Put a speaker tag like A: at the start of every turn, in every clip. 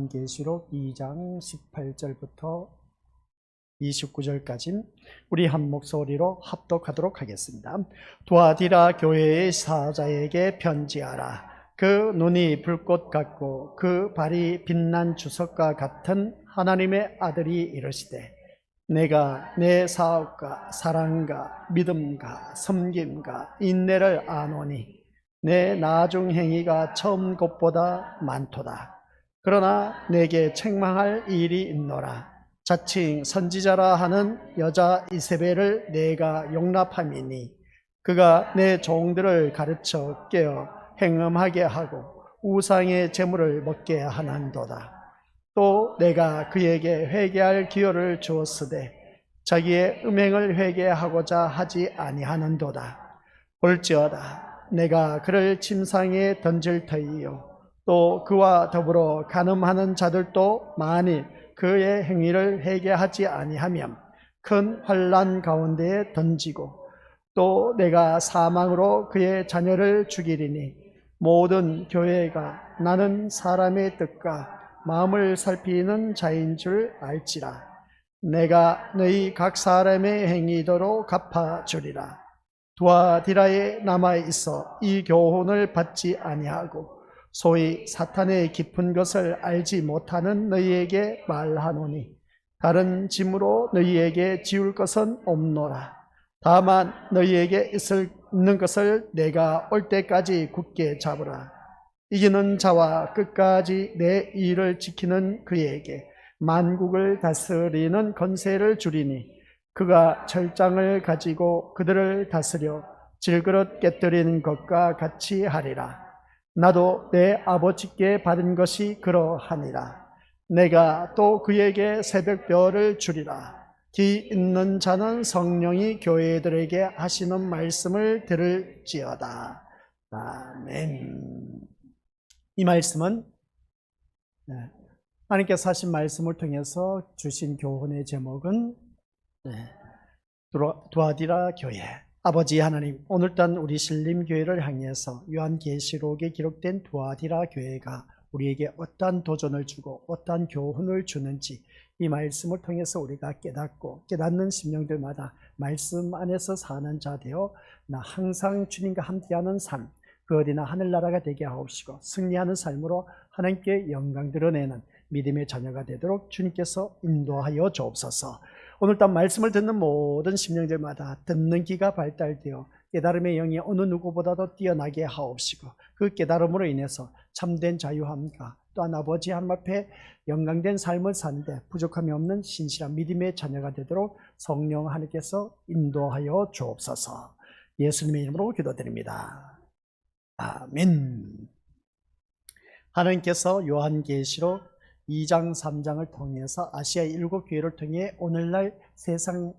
A: 요한계시록 2장 18절부터 29절까지 우리 한 목소리로 합독하도록 하겠습니다. 두아디라 교회의 사자에게 편지하라. 그 눈이 불꽃 같고 그 발이 빛난 주석과 같은 하나님의 아들이 이르시되, 내가 내 사업과 사랑과 믿음과 섬김과 인내를 아노니 내 나중 행위가 처음 것보다 많도다. 그러나 내게 책망할 일이 있노라. 자칭 선지자라 하는 여자 이세벨을 내가 용납함이니 그가 내 종들을 가르쳐 깨어 행음하게 하고 우상의 제물을 먹게 하는도다. 또 내가 그에게 회개할 기회를 주었으되 자기의 음행을 회개하고자 하지 아니하는도다. 볼지어다, 내가 그를 침상에 던질 터이요 또 그와 더불어 간음하는 자들도 만일 그의 행위를 회개하지 아니하면 큰 환난 가운데에 던지고, 또 내가 사망으로 그의 자녀를 죽이리니 모든 교회가 나는 사람의 뜻과 마음을 살피는 자인 줄 알지라. 내가 너희 각 사람의 행위대로 갚아주리라. 두아디라에 남아있어 이 교훈을 받지 아니하고 소위 사탄의 깊은 것을 알지 못하는 너희에게 말하노니 다른 짐으로 너희에게 지울 것은 없노라. 다만 너희에게 있는 것을 내가 올 때까지 굳게 잡으라. 이기는 자와 끝까지 내 일을 지키는 그에게 만국을 다스리는 권세를 주리니 그가 철장을 가지고 그들을 다스려 질그릇 깨뜨리는 것과 같이 하리라. 나도 내 아버지께 받은 것이 그러하니라. 내가 또 그에게 새벽별을 주리라. 귀 있는 자는 성령이 교회들에게 하시는 말씀을 들을지어다. 아멘. 이 말씀은 하나님께서 하신 말씀을 통해서 주신 교훈의 제목은 두아디라 교회, 아버지 하나님, 오늘단 우리 신림교회를 향해서 요한계시록에 기록된 두아디라 교회가 우리에게 어떠한 도전을 주고 어떠한 교훈을 주는지 이 말씀을 통해서 우리가 깨닫고 깨닫는 심령들마다 말씀 안에서 사는 자 되어 나 항상 주님과 함께하는 삶, 그 어디나 하늘나라가 되게 하옵시고 승리하는 삶으로 하나님께 영광 드러내는 믿음의 자녀가 되도록 주님께서 인도하여 주옵소서. 오늘따라 말씀을 듣는 모든 심령들마다 듣는 귀가 발달되어 깨달음의 영이 어느 누구보다도 뛰어나게 하옵시고 그 깨달음으로 인해서 참된 자유함과 또한 아버지 하나님 앞에 영광된 삶을 사는데 부족함이 없는 신실한 믿음의 자녀가 되도록 성령 하나님께서 인도하여 주옵소서. 예수님의 이름으로 기도드립니다. 아멘. 하나님께서 요한계시록 2장 3장을 통해서 아시아의 7교회를 통해 오늘날 세상에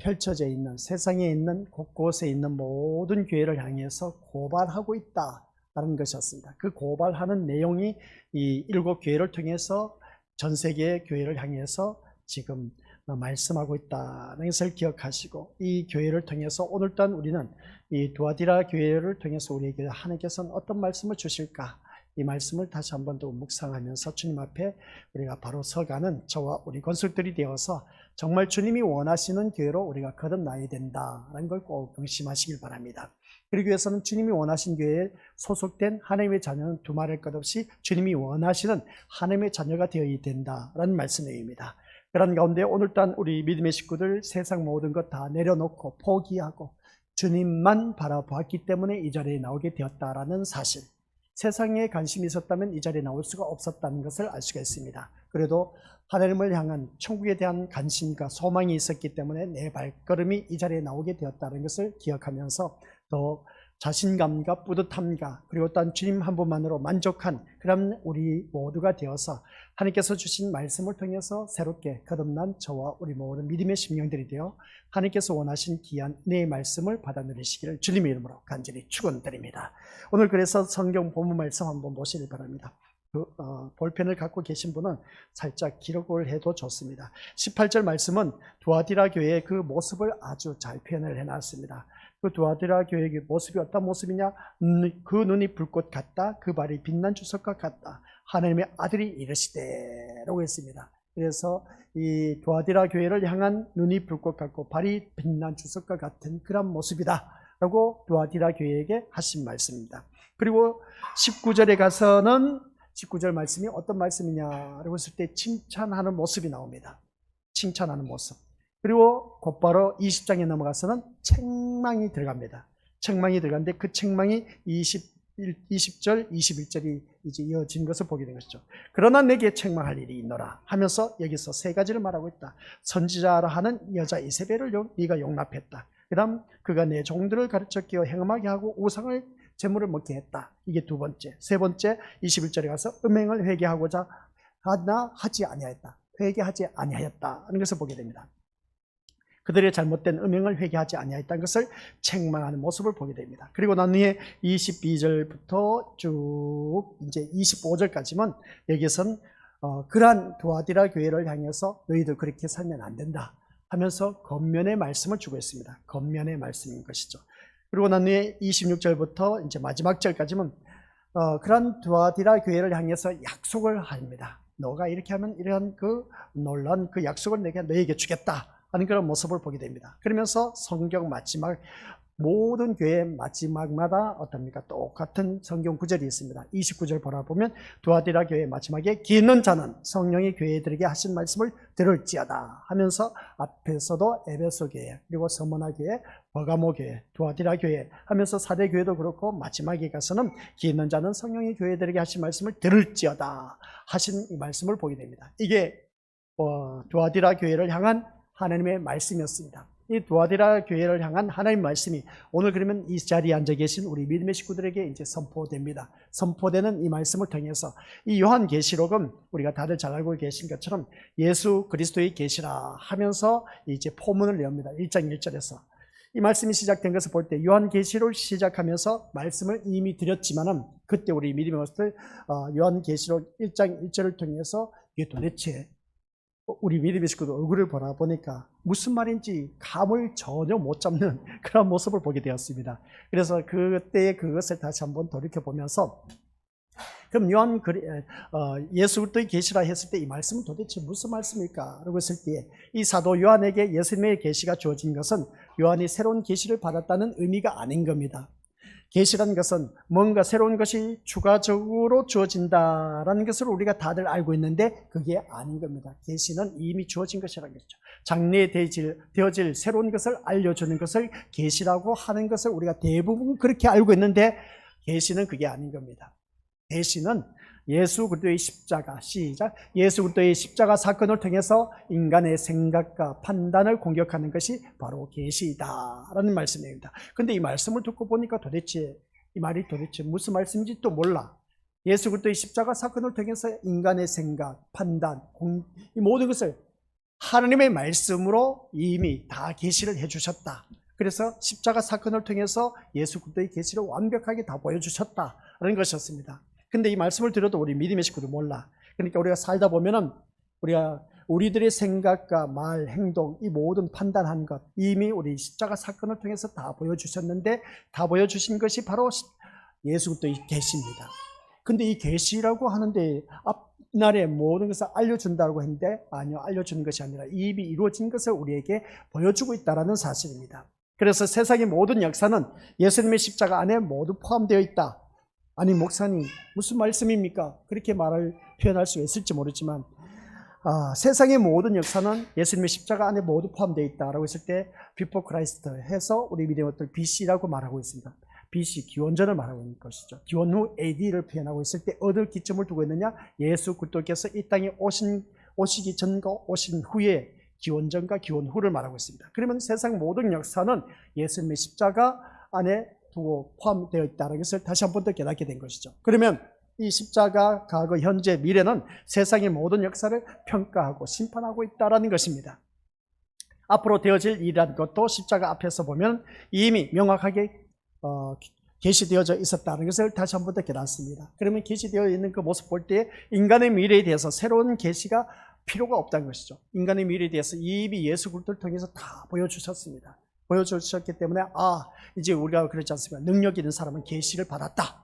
A: 펼쳐져 있는, 세상에 있는 곳곳에 있는 모든 교회를 향해서 고발하고 있다라는 것이었습니다. 그 고발하는 내용이 이 7교회를 통해서 전 세계의 교회를 향해서 지금 말씀하고 있다는 것을 기억하시고 이 교회를 통해서 오늘따라 우리는 이 두아디라 교회를 통해서 우리에게 하나님께서는 어떤 말씀을 주실까, 이 말씀을 다시 한 번 더 묵상하면서 주님 앞에 우리가 바로 서가는 저와 우리 건설들이 되어서 정말 주님이 원하시는 교회로 우리가 거듭나야 된다는 걸 꼭 명심하시길 바랍니다. 그러기 위해서는 주님이 원하신 교회에 소속된 하나님의 자녀는 두말할 것 없이 주님이 원하시는 하나님의 자녀가 되어야 된다라는 말씀입니다. 그런 가운데 오늘따라 우리 믿음의 식구들 세상 모든 것 다 내려놓고 포기하고 주님만 바라보았기 때문에 이 자리에 나오게 되었다라는 사실, 세상에 관심이 있었다면 이 자리에 나올 수가 없었다는 것을 알 수가 있습니다. 그래도 하나님을 향한 천국에 대한 관심과 소망이 있었기 때문에 내 발걸음이 이 자리에 나오게 되었다는 것을 기억하면서 더 자신감과 뿌듯함과 그리고 또한 주님 한 분만으로 만족한 그런 우리 모두가 되어서 하나님께서 주신 말씀을 통해서 새롭게 거듭난 저와 우리 모든 믿음의 심령들이 되어 하나님께서 원하신 귀한 은혜의 말씀을 받아 누리시기를 주님의 이름으로 간절히 축원드립니다. 오늘 그래서 성경 본문 말씀 한번 보시길 바랍니다. 볼펜을 갖고 계신 분은 살짝 기록을 해도 좋습니다. 18절 말씀은 두아디라 교회의 그 모습을 아주 잘 표현을 해놨습니다. 그 두아디라 교회의 모습이 어떤 모습이냐? 그 눈이 불꽃 같다. 그 발이 빛난 주석과 같다. 하나님의 아들이 이르시되라고 했습니다. 그래서 이 두아디라 교회를 향한 눈이 불꽃 같고 발이 빛난 주석과 같은 그런 모습이다 라고 두아디라 교회에게 하신 말씀입니다. 그리고 19절에 가서는 19절 말씀이 어떤 말씀이냐라고 했을 때 칭찬하는 모습이 나옵니다. 칭찬하는 모습. 그리고 곧바로 20장에 넘어가서는 책망이 들어갑니다. 책망이 들어가는데 그 책망이 20절, 21절이 이제 이어진 것을 보게 된 것이죠. 그러나 내게 책망할 일이 있노라 하면서 여기서 세 가지를 말하고 있다. 선지자라 하는 여자 이세벨을 네가 용납했다. 그 다음 그가 내 종들을 가르쳐 끼워 행음하게 하고 우상을 재물을 먹게 했다. 이게 두 번째. 세 번째 21절에 가서 음행을 회개하고자 하나 하지 아니하였다. 회개하지 아니하였다 하는 것을 보게 됩니다. 그들의 잘못된 음행을 회개하지 아니하였다는 것을 책망하는 모습을 보게 됩니다. 그리고 난 후에 22절부터 쭉 이제 25절까지만 여기선 그러한 두아디라 교회를 향해서 너희들 그렇게 살면 안 된다 하면서 권면의 말씀을 주고 있습니다. 권면의 말씀인 것이죠. 그리고 난 후에 26절부터 이제 마지막 절까지는 그러한 두아디라 교회를 향해서 약속을 합니다. 너가 이렇게 하면 이러한 그 놀라운 그 약속을 내가 너에게 주겠다 하는 그런 모습을 보게 됩니다. 그러면서 성경 마지막 모든 교회의 마지막마다 어떻습니까? 똑같은 성경 구절이 있습니다. 29절 보라보면 두아디라 교회 마지막에 기 있는 자는 성령이 교회들에게 하신 말씀을 들을지어다 하면서 앞에서도 에베소 교회, 그리고 서머나 교회, 버가모 교회, 두아디라 교회 하면서 사대 교회도 그렇고 마지막에 가서는 기 있는 자는 성령이 교회들에게 하신 말씀을 들을지어다 하신 이 말씀을 보게 됩니다. 이게 두아디라 교회를 향한 하나님의 말씀이었습니다. 이 두아디라 교회를 향한 하나님의 말씀이 오늘 그러면 이 자리에 앉아 계신 우리 믿음의 식구들에게 이제 선포됩니다. 선포되는 이 말씀을 통해서 이 요한계시록은 우리가 다들 잘 알고 계신 것처럼 예수 그리스도의 계시라 하면서 이제 포문을 엽니다. 1장 1절에서 이 말씀이 시작된 것을 볼 때 요한계시록을 시작하면서 말씀을 이미 드렸지만은 그때 우리 믿음의 것들 요한계시록 1장 1절을 통해서 이게 도대체 우리 믿음의 식구들 얼굴을 보니까 무슨 말인지 감을 전혀 못 잡는 그런 모습을 보게 되었습니다. 그래서 그때의 그것을 다시 한번 돌이켜보면서 그럼 예수 그리스도의 계시라 했을 때 이 말씀은 도대체 무슨 말씀일까? 라고 했을 때 이 사도 요한에게 예수님의 계시가 주어진 것은 요한이 새로운 계시를 받았다는 의미가 아닌 겁니다. 계시라는 것은 뭔가 새로운 것이 추가적으로 주어진다라는 것을 우리가 다들 알고 있는데 그게 아닌 겁니다. 계시는 이미 주어진 것이라는 것이죠. 장래에 되어질 새로운 것을 알려주는 것을 계시라고 하는 것을 우리가 대부분 그렇게 알고 있는데 계시는 그게 아닌 겁니다. 계시는 예수 그리스도의 십자가, 시작. 예수 그리스도의 십자가 사건을 통해서 인간의 생각과 판단을 공격하는 것이 바로 계시다라는 말씀입니다. 그런데 이 말씀을 듣고 보니까 도대체 이 말이 도대체 무슨 말씀인지 또 몰라. 예수 그리스도의 십자가 사건을 통해서 인간의 생각, 판단, 이 모든 것을 하나님의 말씀으로 이미 다 계시를 해주셨다. 그래서 십자가 사건을 통해서 예수 그리스도의 계시를 완벽하게 다 보여주셨다라는 것이었습니다. 근데 이 말씀을 들어도 우리 믿음의 식구도 몰라. 그러니까 우리가 살다 보면은 우리들의 생각과 말, 행동, 이 모든 판단한 것 이미 우리 십자가 사건을 통해서 다 보여주셨는데 다 보여주신 것이 바로 예수 그리스도의 계시입니다. 근데 이 계시라고 하는데 앞날에 모든 것을 알려준다고 했는데 아니요, 알려주는 것이 아니라 이미 이루어진 것을 우리에게 보여주고 있다는 사실입니다. 그래서 세상의 모든 역사는 예수님의 십자가 안에 모두 포함되어 있다. 아니 목사님 무슨 말씀입니까? 그렇게 표현할 수 있을지 모르지만 세상의 모든 역사는 예수님의 십자가 안에 모두 포함되어 있다라고 했을 때 Before Christ 해서 우리 믿음의 것들 BC라고 말하고 있습니다. BC 기원전을 말하고 있는 것이죠. 기원 후 AD를 표현하고 있을 때 어느 기점을 두고 있느냐? 예수 그리스도께서 이 땅에 오시기 전과 오신 후에 기원전과 기원 후를 말하고 있습니다. 그러면 세상 모든 역사는 예수님의 십자가 안에 두고 포함되어 있다는 것을 다시 한 번 더 깨닫게 된 것이죠. 그러면 이 십자가, 과거, 현재, 미래는 세상의 모든 역사를 평가하고 심판하고 있다는 것입니다. 앞으로 되어질 일이라는 것도 십자가 앞에서 보면 이미 명확하게 계시되어져 있었다는 것을 다시 한 번 더 깨닫습니다. 그러면 계시되어 있는 그 모습 볼 때 인간의 미래에 대해서 새로운 계시가 필요가 없다는 것이죠. 인간의 미래에 대해서 이미 예수 그리스도를 통해서 다 보여주셨습니다. 보여주셨기 때문에 이제 우리가 그렇지 않습니까? 능력 있는 사람은 계시를 받았다.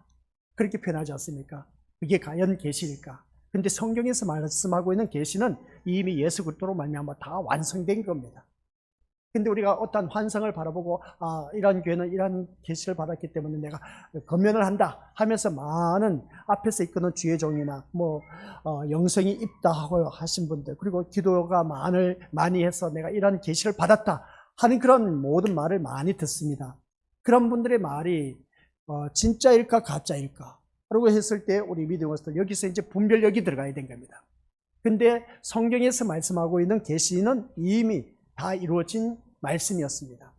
A: 그렇게 표현하지 않습니까? 그게 과연 계시일까? 근데 성경에서 말씀하고 있는 계시는 이미 예수 그리스도로 말미암아 다 완성된 겁니다. 근데 우리가 어떤 환상을 바라보고 이런 교회는 이런 계시를 받았기 때문에 내가 검면을 한다 하면서 많은 앞에서 이끄는 주의 종이나 영성이 있다 하고 하신 분들, 그리고 기도가 많이 해서 내가 이런 계시를 받았다 하는 그런 모든 말을 많이 듣습니다. 그런 분들의 말이 진짜일까 가짜일까 라고 했을 때 우리 믿음으로서 여기서 이제 분별력이 들어가야 된 겁니다. 근데 성경에서 말씀하고 있는 계시는 이미 다 이루어진 말씀이었습니다.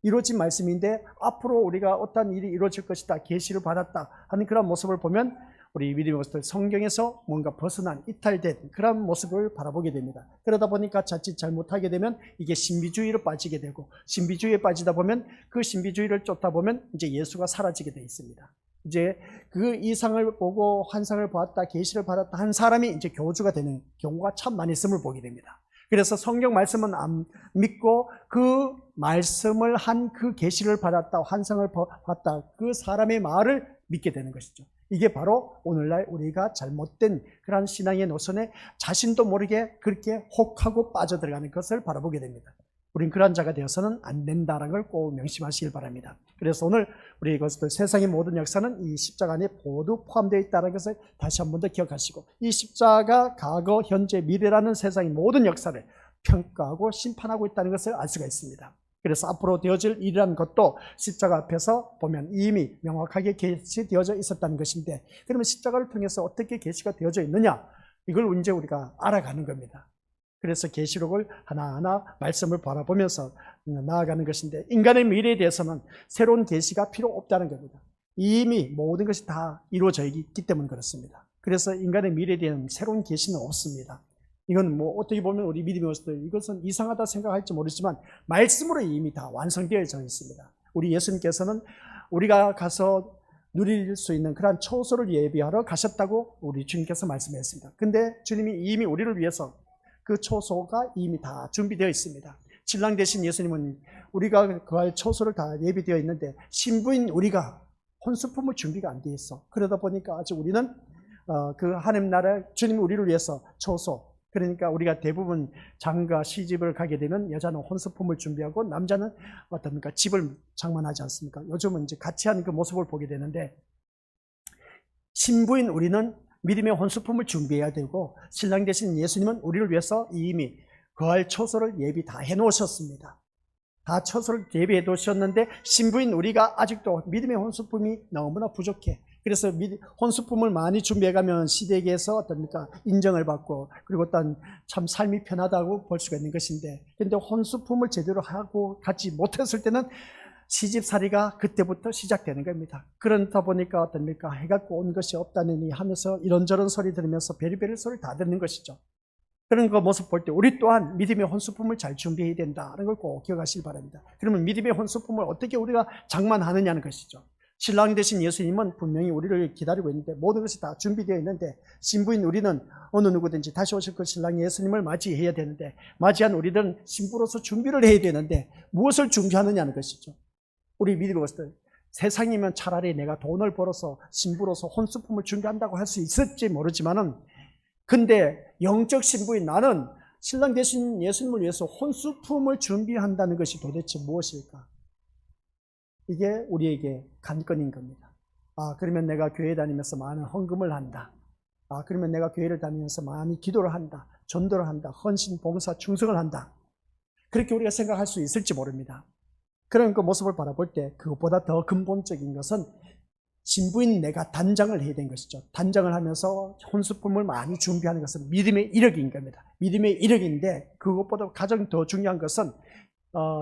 A: 이루어진 말씀인데 앞으로 우리가 어떤 일이 이루어질 것이다, 계시를 받았다 하는 그런 모습을 보면 우리 믿음으로서 성경에서 뭔가 벗어난 이탈된 그런 모습을 바라보게 됩니다. 그러다 보니까 자칫 잘못하게 되면 이게 신비주의로 빠지게 되고, 신비주의에 빠지다 보면 그 신비주의를 쫓다 보면 이제 예수가 사라지게 돼 있습니다. 이제 그 이상을 보고 환상을 보았다, 계시를 받았다 한 사람이 이제 교주가 되는 경우가 참 많이 있음을 보게 됩니다. 그래서 성경 말씀은 안 믿고 그 말씀을 한 그 계시를 받았다, 환상을 봤다 그 사람의 말을 믿게 되는 것이죠. 이게 바로 오늘날 우리가 잘못된 그런 신앙의 노선에 자신도 모르게 그렇게 혹하고 빠져들어가는 것을 바라보게 됩니다. 우린 그런 자가 되어서는 안 된다는 걸 꼭 명심하시길 바랍니다. 그래서 오늘 우리 이것들 세상의 모든 역사는 이 십자가 안에 모두 포함되어 있다는 것을 다시 한 번 더 기억하시고, 이 십자가 과거, 현재, 미래라는 세상의 모든 역사를 평가하고 심판하고 있다는 것을 알 수가 있습니다. 그래서 앞으로 되어질 일이라는 것도 십자가 앞에서 보면 이미 명확하게 계시되어져 있었다는 것인데, 그러면 십자가를 통해서 어떻게 계시가 되어져 있느냐, 이걸 이제 우리가 알아가는 겁니다. 그래서 계시록을 하나하나 말씀을 바라보면서 나아가는 것인데, 인간의 미래에 대해서는 새로운 계시가 필요 없다는 겁니다. 이미 모든 것이 다 이루어져 있기 때문에 그렇습니다. 그래서 인간의 미래에 대한 새로운 계시는 없습니다. 이건 어떻게 보면 우리 믿음으로서 이것은 이상하다 생각할지 모르지만 말씀으로 이미 다 완성되어져 있습니다. 우리 예수님께서는 우리가 가서 누릴 수 있는 그러한 초소를 예비하러 가셨다고 우리 주님께서 말씀했습니다. 근데 주님이 이미 우리를 위해서 그 초소가 이미 다 준비되어 있습니다. 신랑 되신 예수님은 우리가 그할 초소를 다 예비되어 있는데, 신부인 우리가 혼수품을 준비가 안 되어 있어. 그러다 보니까 아직 우리는 그 하나님 나라 주님이 우리를 위해서 초소, 그러니까 우리가 대부분 장가 시집을 가게 되면 여자는 혼수품을 준비하고 남자는 어떻습니까? 집을 장만하지 않습니까? 요즘은 이제 같이 하는 그 모습을 보게 되는데, 신부인 우리는 믿음의 혼수품을 준비해야 되고, 신랑 되신 예수님은 우리를 위해서 이미 거할 초소를 예비 다 해놓으셨습니다. 다 초소를 예비해 두셨는데 신부인 우리가 아직도 믿음의 혼수품이 너무나 부족해. 그래서 혼수품을 많이 준비해가면 시댁에서 어떻습니까? 인정을 받고, 그리고 어떤 참 삶이 편하다고 볼 수가 있는 것인데, 그런데 혼수품을 제대로 하고 갖지 못했을 때는 시집살이가 그때부터 시작되는 겁니다. 그러다 보니까 어떻습니까? 해갖고 온 것이 없다느니 하면서 이런저런 소리 들으면서 베리베리 소리 다 듣는 것이죠. 그런 거 모습 볼 때 우리 또한 믿음의 혼수품을 잘 준비해야 된다는 걸 꼭 기억하시기 바랍니다. 그러면 믿음의 혼수품을 어떻게 우리가 장만하느냐는 것이죠. 신랑 되신 예수님은 분명히 우리를 기다리고 있는데, 모든 것이 다 준비되어 있는데, 신부인 우리는 어느 누구든지 다시 오실 그 신랑 예수님을 맞이해야 되는데, 맞이한 우리들은 신부로서 준비를 해야 되는데 무엇을 준비하느냐는 것이죠. 우리 믿음으로서 세상이면 차라리 내가 돈을 벌어서 신부로서 혼수품을 준비한다고 할 수 있을지 모르지만은, 근데 영적 신부인 나는 신랑 되신 예수님을 위해서 혼수품을 준비한다는 것이 도대체 무엇일까? 이게 우리에게 관건인 겁니다. 그러면 내가 교회 다니면서 많은 헌금을 한다. 그러면 내가 교회를 다니면서 많이 기도를 한다. 전도를 한다. 헌신, 봉사, 충성을 한다. 그렇게 우리가 생각할 수 있을지 모릅니다. 그런 그 모습을 바라볼 때 그것보다 더 근본적인 것은 신부인 내가 단장을 해야 되는 것이죠. 단장을 하면서 혼수품을 많이 준비하는 것은 믿음의 이력인 겁니다. 믿음의 이력인데, 그것보다 가장 더 중요한 것은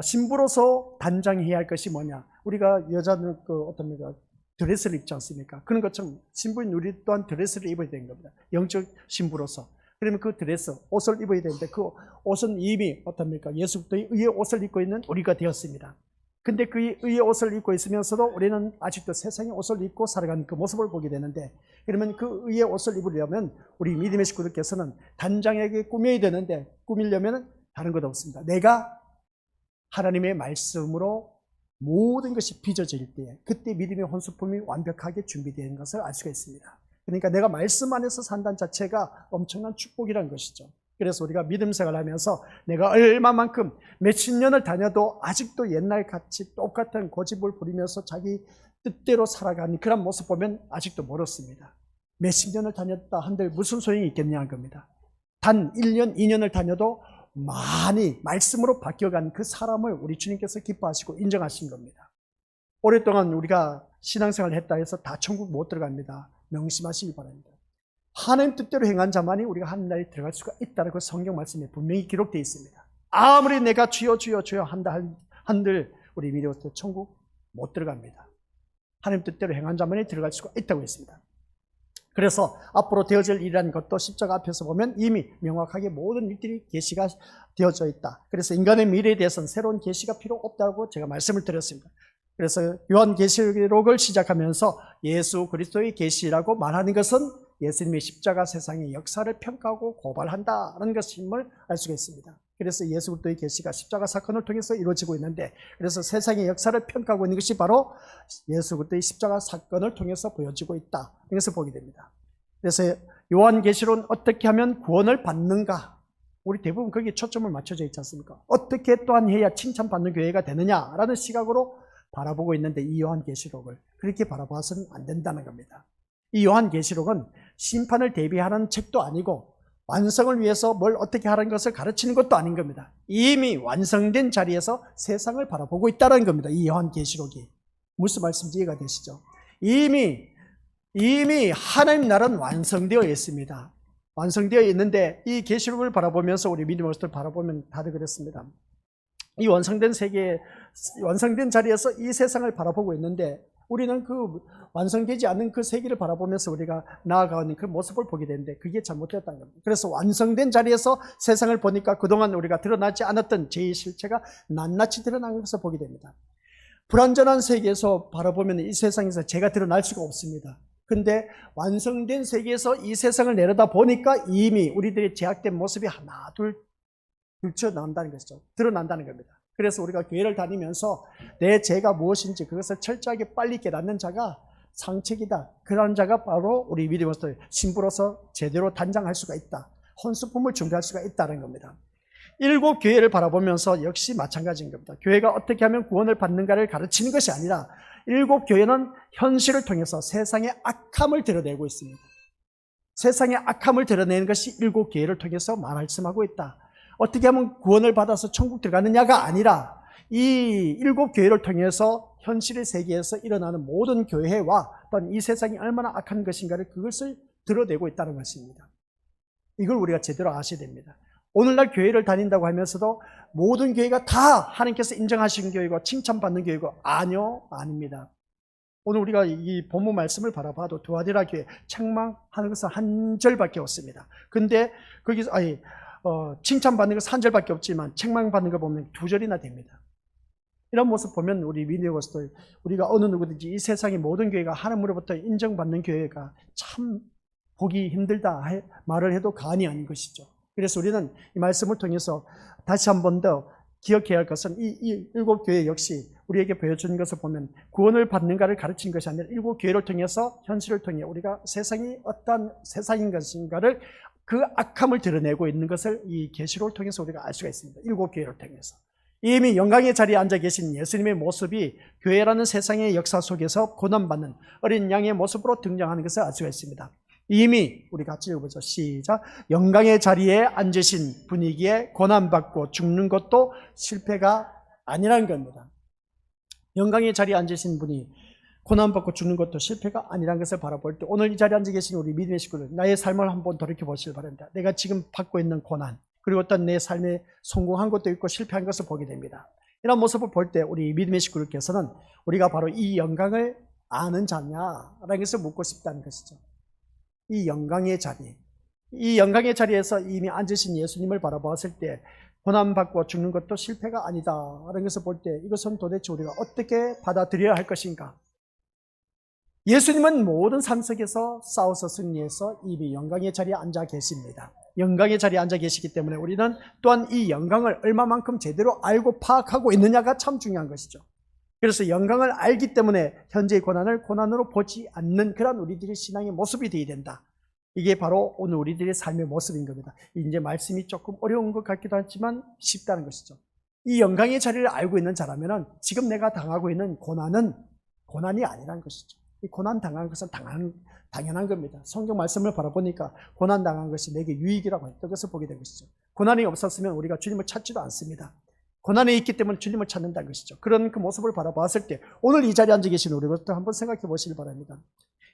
A: 신부로서 단장해야 할 것이 뭐냐. 우리가 여자는 어떻습니까? 드레스를 입지 않습니까? 그런 것처럼 신부인 우리 또한 드레스를 입어야 되는 겁니다. 영적 신부로서. 그러면 그 드레스, 옷을 입어야 되는데, 그 옷은 이미 어떻습니까? 예수부터의 의의 옷을 입고 있는 우리가 되었습니다. 근데 그 의의 옷을 입고 있으면서도 우리는 아직도 세상의 옷을 입고 살아가는 그 모습을 보게 되는데, 그러면 그 의의 옷을 입으려면 우리 믿음의 식구들께서는 단장에게 꾸며야 되는데, 꾸미려면 다른 것 없습니다. 내가 하나님의 말씀으로 모든 것이 빚어질 때에, 그때 믿음의 혼수품이 완벽하게 준비되는 것을 알 수가 있습니다. 그러니까 내가 말씀 안에서 산다는 자체가 엄청난 축복이라는 것이죠. 그래서 우리가 믿음 생활을 하면서 내가 얼마만큼 몇십 년을 다녀도 아직도 옛날같이 똑같은 고집을 부리면서 자기 뜻대로 살아가는 그런 모습 보면 아직도 멀었습니다. 몇십 년을 다녔다 한들 무슨 소용이 있겠냐는 겁니다. 단 1년, 2년을 다녀도 많이 말씀으로 바뀌어간 그 사람을 우리 주님께서 기뻐하시고 인정하신 겁니다. 오랫동안 우리가 신앙생활을 했다 해서 다 천국 못 들어갑니다. 명심하시기 바랍니다. 하나님 뜻대로 행한 자만이 우리가 하늘나라에 들어갈 수가 있다는 그 성경 말씀에 분명히 기록되어 있습니다. 아무리 내가 주여 주여 주여 한다 한들 우리 믿어서 천국 못 들어갑니다. 하나님 뜻대로 행한 자만이 들어갈 수가 있다고 했습니다. 그래서 앞으로 되어질 일이라는 것도 십자가 앞에서 보면 이미 명확하게 모든 일들이 계시가 되어져 있다. 그래서 인간의 미래에 대해서는 새로운 계시가 필요 없다고 제가 말씀을 드렸습니다. 그래서 요한계시록을 시작하면서 예수 그리스도의 계시라고 말하는 것은 예수님의 십자가 세상의 역사를 평가하고 고발한다는 것임을 알 수가 있습니다. 그래서 예수 그리스도의 계시가 십자가 사건을 통해서 이루어지고 있는데, 그래서 세상의 역사를 평가하고 있는 것이 바로 예수 그리스도의 십자가 사건을 통해서 보여지고 있다. 이것을 보게 됩니다. 그래서 요한계시록은 어떻게 하면 구원을 받는가? 우리 대부분 거기에 초점을 맞춰져 있지 않습니까? 어떻게 또한 해야 칭찬받는 교회가 되느냐라는 시각으로 바라보고 있는데, 이 요한계시록을 그렇게 바라봐서는 안 된다는 겁니다. 이 요한계시록은 심판을 대비하는 책도 아니고 완성을 위해서 뭘 어떻게 하라는 것을 가르치는 것도 아닌 겁니다. 이미 완성된 자리에서 세상을 바라보고 있다는 겁니다. 이 요한계시록이. 무슨 말씀인지 이해가 되시죠? 이미 하나님 나라는 완성되어 있습니다. 완성되어 있는데 이 계시록을 바라보면서 우리 믿음의 것을 바라보면 다들 그랬습니다. 이 완성된 세계, 완성된 자리에서 이 세상을 바라보고 있는데 우리는 그 완성되지 않는 그 세계를 바라보면서 우리가 나아가는 그 모습을 보게 되는데 그게 잘못됐다는 겁니다. 그래서 완성된 자리에서 세상을 보니까 그동안 우리가 드러나지 않았던 제 실체가 낱낱이 드러나는 것을 보게 됩니다. 불완전한 세계에서 바라보면 이 세상에서 제가 드러날 수가 없습니다. 근데 완성된 세계에서 이 세상을 내려다 보니까 이미 우리들의 제약된 모습이 하나 둘 들춰나온다는 것이죠. 드러난다는 겁니다. 그래서 우리가 교회를 다니면서 내 죄가 무엇인지 그것을 철저하게 빨리 깨닫는 자가 상책이다. 그런 자가 바로 우리 믿음으로서 신부로서 제대로 단장할 수가 있다. 혼수품을 준비할 수가 있다는 겁니다. 일곱 교회를 바라보면서 역시 마찬가지인 겁니다. 교회가 어떻게 하면 구원을 받는가를 가르치는 것이 아니라 일곱 교회는 현실을 통해서 세상의 악함을 드러내고 있습니다. 세상의 악함을 드러내는 것이 일곱 교회를 통해서 말씀하고 있다. 어떻게 하면 구원을 받아서 천국 들어가느냐가 아니라 이 일곱 교회를 통해서 현실의 세계에서 일어나는 모든 교회와 또한 이 세상이 얼마나 악한 것인가를 그것을 드러내고 있다는 것입니다. 이걸 우리가 제대로 아셔야 됩니다. 오늘날 교회를 다닌다고 하면서도 모든 교회가 다 하나님께서 인정하신 교회고 칭찬받는 교회고 아닙니다. 오늘 우리가 이 본문 말씀을 바라봐도 두아디라 교회 책망하는 것은 한 절밖에 없습니다. 근데 거기서 칭찬받는 것은 한 절밖에 없지만 책망받는 거 보면 두 절이나 됩니다. 이런 모습 보면 우리 믿음으로서 우리가 어느 누구든지 이 세상의 모든 교회가 하나님으로부터 인정받는 교회가 참 보기 힘들다 말을 해도 과언이 아닌 것이죠. 그래서 우리는 이 말씀을 통해서 다시 한 번 더 기억해야 할 것은 이 일곱 교회 역시 우리에게 보여주는 것을 보면 구원을 받는가를 가르친 것이 아니라 일곱 교회를 통해서 현실을 통해 우리가 세상이 어떠한 세상인 것인가를 그 악함을 드러내고 있는 것을 이 계시록을 통해서 우리가 알 수가 있습니다. 일곱 교회를 통해서. 이미 영광의 자리에 앉아 계신 예수님의 모습이 교회라는 세상의 역사 속에서 고난받는 어린 양의 모습으로 등장하는 것을 알 수가 있습니다. 이미 우리 같이 읽어보죠. 시작. 영광의 자리에 앉으신 분이기에 고난받고 죽는 것도 실패가 아니라는 겁니다. 영광의 자리에 앉으신 분이 고난받고 죽는 것도 실패가 아니라는 것을 바라볼 때 오늘 이 자리에 앉아 계신 우리 믿음의 식구들 나의 삶을 한번 돌이켜보시길 바랍니다. 내가 지금 받고 있는 고난 그리고 어떤 내 삶에 성공한 것도 있고 실패한 것을 보게 됩니다. 이런 모습을 볼 때 우리 믿음의 식구들께서는 우리가 바로 이 영광을 아는 자냐라는 것을 묻고 싶다는 것이죠. 이 영광의 자리에서 이미 앉으신 예수님을 바라보았을 때 고난받고 죽는 것도 실패가 아니다라는 것을 볼 때 이것은 도대체 우리가 어떻게 받아들여야 할 것인가? 예수님은 모든 삶 속에서 싸워서 승리해서 이미 영광의 자리에 앉아 계십니다. 영광의 자리에 앉아 계시기 때문에 우리는 또한 이 영광을 얼마만큼 제대로 알고 파악하고 있느냐가 참 중요한 것이죠. 그래서 영광을 알기 때문에 현재의 고난을 고난으로 보지 않는 그런 우리들의 신앙의 모습이 되어야 된다. 이게 바로 오늘 우리들의 삶의 모습인 겁니다. 이제 말씀이 조금 어려운 것 같기도 하지만 쉽다는 것이죠. 이 영광의 자리를 알고 있는 자라면 지금 내가 당하고 있는 고난은 고난이 아니라는 것이죠. 이 고난 당한 것은 당연한 겁니다. 성경 말씀을 바라보니까 고난 당한 것이 내게 유익이라고 했던 것을 보게 된 것이죠. 고난이 없었으면 우리가 주님을 찾지도 않습니다. 고난이 있기 때문에 주님을 찾는다는 것이죠. 그런 그 모습을 바라봤을 때 오늘 이 자리에 앉아 계신 우리부터 한번 생각해 보시길 바랍니다.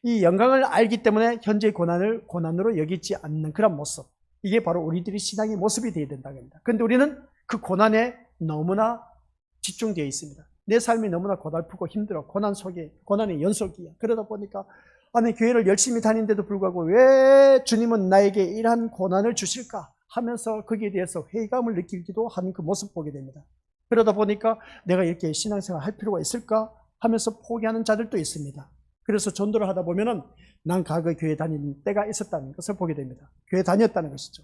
A: 이 영광을 알기 때문에 현재의 고난을 고난으로 여기지 않는 그런 모습, 이게 바로 우리들이 신앙의 모습이 되어야 된다는 겁니다. 그런데 우리는 그 고난에 너무나 집중되어 있습니다. 내 삶이 너무나 고달프고 힘들어. 고난 속에, 고난의 연속이야. 그러다 보니까 아니 교회를 열심히 다니는데도 불구하고 왜 주님은 나에게 이러한 고난을 주실까 하면서 거기에 대해서 회의감을 느끼기도 하는 그 모습 보게 됩니다. 그러다 보니까 내가 이렇게 신앙생활 할 필요가 있을까 하면서 포기하는 자들도 있습니다. 그래서 전도를 하다 보면은 난 과거 교회 다니는 때가 있었다는 것을 보게 됩니다. 교회 다녔다는 것이죠.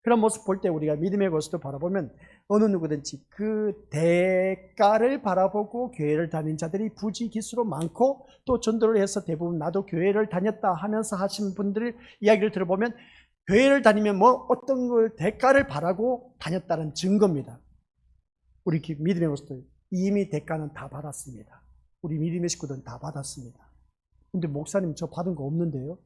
A: 그런 모습 볼 때 우리가 믿음의 모습을 바라보면 어느 누구든지 그 대가를 바라보고 교회를 다닌 자들이 부지기수로 많고 또 전도를 해서 대부분 나도 교회를 다녔다 하면서 하신 분들 이야기를 들어보면 교회를 다니면 뭐 어떤 걸 대가를 바라고 다녔다는 증거입니다. 우리 믿음의 모습들 이미 대가는 다 받았습니다. 우리 믿음의 식구들은 다 받았습니다. 근데 목사님 저 받은 거 없는데요?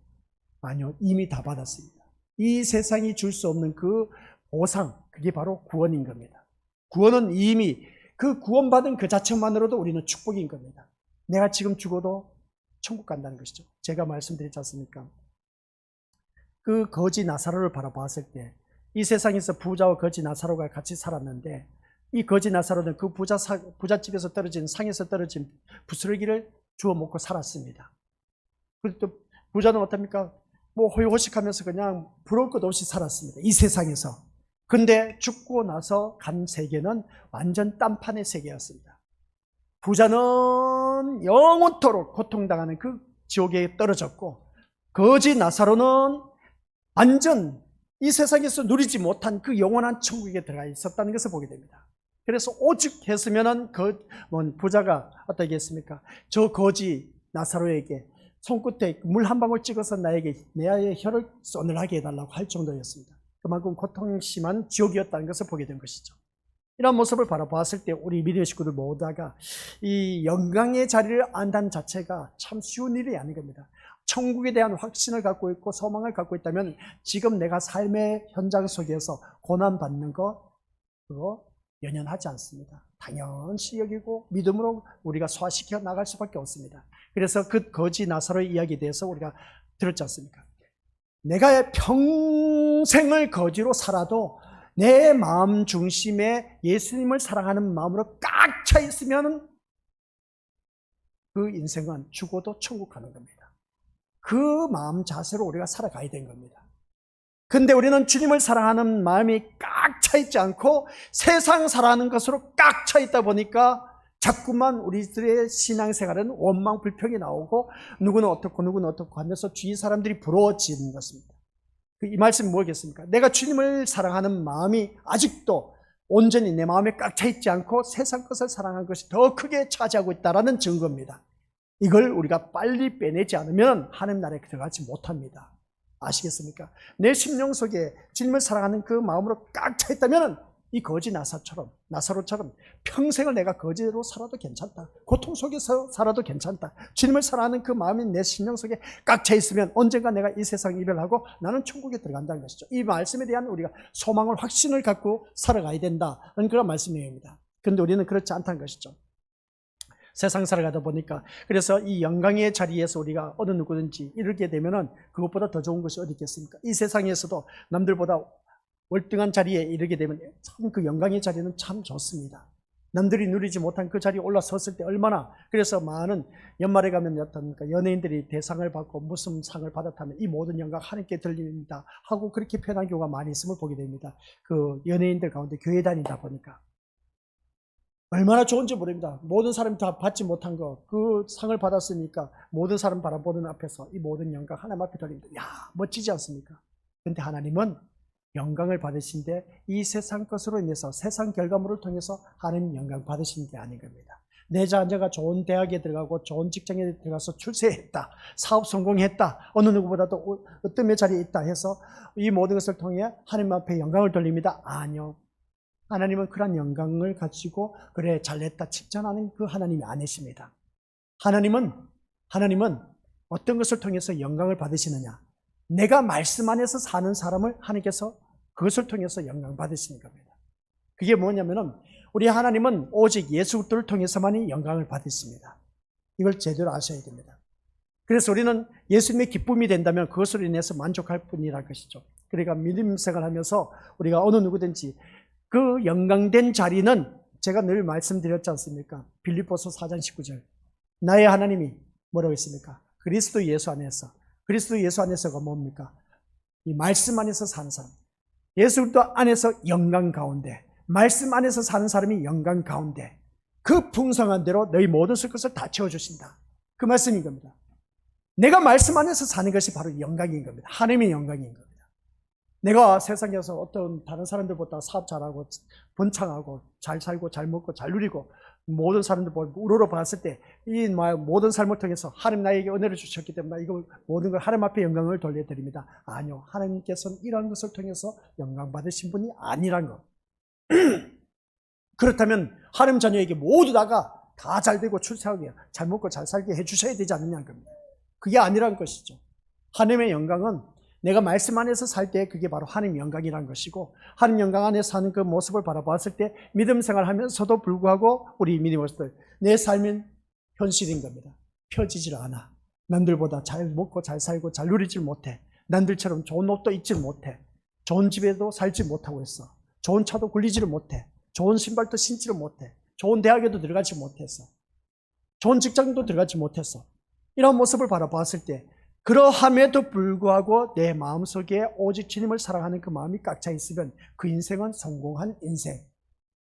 A: 아니요, 이미 다 받았습니다. 이 세상이 줄 수 없는 그 보상, 그게 바로 구원인 겁니다. 구원은 이미 그 구원받은 그 자체만으로도 우리는 축복인 겁니다. 내가 지금 죽어도 천국 간다는 것이죠. 제가 말씀드렸지 않습니까? 그 거지 나사로를 바라봤을 때 이 세상에서 부자와 거지 나사로가 같이 살았는데 이 거지 나사로는 그 부잣집에서 떨어진 상에서 떨어진 부스러기를 주워 먹고 살았습니다. 그리고 또 부자는 어떻습니까? 뭐 호의호식하면서 그냥 부러울 것 없이 살았습니다. 이 세상에서. 근데 죽고 나서 간 세계는 완전 딴판의 세계였습니다. 부자는 영원토록 고통당하는 그 지옥에 떨어졌고 거지 나사로는 완전 이 세상에서 누리지 못한 그 영원한 천국에 들어가 있었다는 것을 보게 됩니다. 그래서 오직 했으면은 부자가 어떻게 했습니까? 저 거지 나사로에게 손끝에 물 한 방울 찍어서 내 혀를 서늘하게 해달라고 할 정도였습니다. 그만큼 고통심한 지옥이었다는 것을 보게 된 것이죠. 이런 모습을 바라봤을 때 우리 믿음의 식구들 모두가 이 영광의 자리를 안다는 자체가 참 쉬운 일이 아닌 겁니다. 천국에 대한 확신을 갖고 있고 소망을 갖고 있다면 지금 내가 삶의 현장 속에서 고난받는 거 그거 연연하지 않습니다. 당연시 여기고 믿음으로 우리가 소화시켜 나갈 수밖에 없습니다. 그래서 그 거지 나사로의 이야기에 대해서 우리가 들었지 않습니까? 내가 평생을 거지로 살아도 내 마음 중심에 예수님을 사랑하는 마음으로 꽉 차 있으면 그 인생은 죽어도 천국 가는 겁니다. 그 마음 자세로 우리가 살아가야 되는 겁니다. 근데 우리는 주님을 사랑하는 마음이 꽉 차 있지 않고 세상 사랑하는 것으로 꽉 차 있다 보니까 자꾸만 우리들의 신앙생활은 원망 불평이 나오고 누구는 어떻고 누구는 어떻고 하면서 주위 사람들이 부러워지는 것입니다. 이 말씀이 뭐겠습니까? 내가 주님을 사랑하는 마음이 아직도 온전히 내 마음에 꽉 차 있지 않고 세상 것을 사랑하는 것이 더 크게 차지하고 있다는 증거입니다. 이걸 우리가 빨리 빼내지 않으면 하나님 나라에 들어가지 못합니다. 아시겠습니까? 내 심령 속에 주님을 사랑하는 그 마음으로 꽉 차 있다면 이 거지 나사로처럼 평생을 내가 거지로 살아도 괜찮다. 고통 속에서 살아도 괜찮다. 주님을 사랑하는 그 마음이 내 심령 속에 꽉 차 있으면 언젠가 내가 이 세상 이별하고 나는 천국에 들어간다는 것이죠. 이 말씀에 대한 우리가 소망을 확신을 갖고 살아가야 된다는 그런 말씀입니다. 그런데 우리는 그렇지 않다는 것이죠. 세상 살아가다 보니까 그래서 이 영광의 자리에서 우리가 어느 누구든지 이르게 되면은 그것보다 더 좋은 것이 어디 있겠습니까? 이 세상에서도 남들보다 월등한 자리에 이르게 되면 참 그 영광의 자리는 참 좋습니다. 남들이 누리지 못한 그 자리에 올라섰을 때 얼마나 그래서 많은 연말에 가면 어떻습니까? 연예인들이 대상을 받고 무슨 상을 받았다면 이 모든 영광 하나님께 들립니다 하고 그렇게 표현한 경우가 많이 있음을 보게 됩니다. 그 연예인들 가운데 교회 다니다 보니까 얼마나 좋은지 모릅니다. 모든 사람이 다 받지 못한 거, 그 상을 받았으니까 모든 사람 바라보는 앞에서 이 모든 영광 하나님 앞에 돌립니다. 야, 멋지지 않습니까? 그런데 하나님은 영광을 받으신데 이 세상 것으로 인해서 세상 결과물을 통해서 하나님 영광 받으신 게 아닌 겁니다. 내 자녀가 좋은 대학에 들어가고 좋은 직장에 들어가서 출세했다, 사업 성공했다, 어느 누구보다도 어떤 자리에 있다 해서 이 모든 것을 통해 하나님 앞에 영광을 돌립니다. 아니요. 하나님은 그런 영광을 가지고 그래 잘했다 칭찬하는 그 하나님이 아니십니다. 하나님은 어떤 것을 통해서 영광을 받으시느냐? 내가 말씀 안에서 사는 사람을 하나님께서 그것을 통해서 영광 받으시는 겁니다. 그게 뭐냐면은 우리 하나님은 오직 예수 그리스도를 통해서만이 영광을 받으십니다. 이걸 제대로 아셔야 됩니다. 그래서 우리는 예수님의 기쁨이 된다면 그것으로 인해서 만족할 뿐이라는 것이죠. 그러니까 믿음 생활하면서 우리가 어느 누구든지 그 영광된 자리는 제가 늘 말씀드렸지 않습니까? 빌립보서 4장 19절 나의 하나님이 뭐라고 했습니까? 그리스도 예수 안에서. 그리스도 예수 안에서가 뭡니까? 이 말씀 안에서 사는 사람. 예수 그리스도 안에서 영광 가운데, 말씀 안에서 사는 사람이 영광 가운데 그 풍성한 대로 너희 모든 것을 다 채워주신다. 그 말씀인 겁니다. 내가 말씀 안에서 사는 것이 바로 영광인 겁니다. 하나님의 영광인 겁니다. 내가 세상에서 어떤 다른 사람들보다 사업 잘하고 번창하고 잘 살고 잘 먹고 잘 누리고 모든 사람들 우러러 봤을 때 이 모든 삶을 통해서 하나님 나에게 은혜를 주셨기 때문에 이거 모든 걸 하나님 앞에 영광을 돌려드립니다. 아니요. 하나님께서는 이런 것을 통해서 영광 받으신 분이 아니란 것. 그렇다면 하나님 자녀에게 모두 다가 다 잘되고 출세하게 잘 먹고 잘 살게 해주셔야 되지 않느냐는 겁니다. 그게 아니란 것이죠. 하나님의 영광은 내가 말씀 안에서 살 때 그게 바로 하나님 영광이라는 것이고 하나님 영광 안에 사는 그 모습을 바라봤을 때 믿음 생활하면서도 불구하고 우리 믿음으로서 내 삶은 현실인 겁니다. 펴지질 않아. 남들보다 잘 먹고 잘 살고 잘 누리질 못해. 남들처럼 좋은 옷도 입질 못해. 좋은 집에도 살지 못하고 있어. 좋은 차도 굴리지를 못해. 좋은 신발도 신지를 못해. 좋은 대학에도 들어가지 못했어. 좋은 직장도 들어가지 못했어. 이런 모습을 바라봤을 때 그러함에도 불구하고 내 마음속에 오직 주님을 사랑하는 그 마음이 꽉 차 있으면 그 인생은 성공한 인생.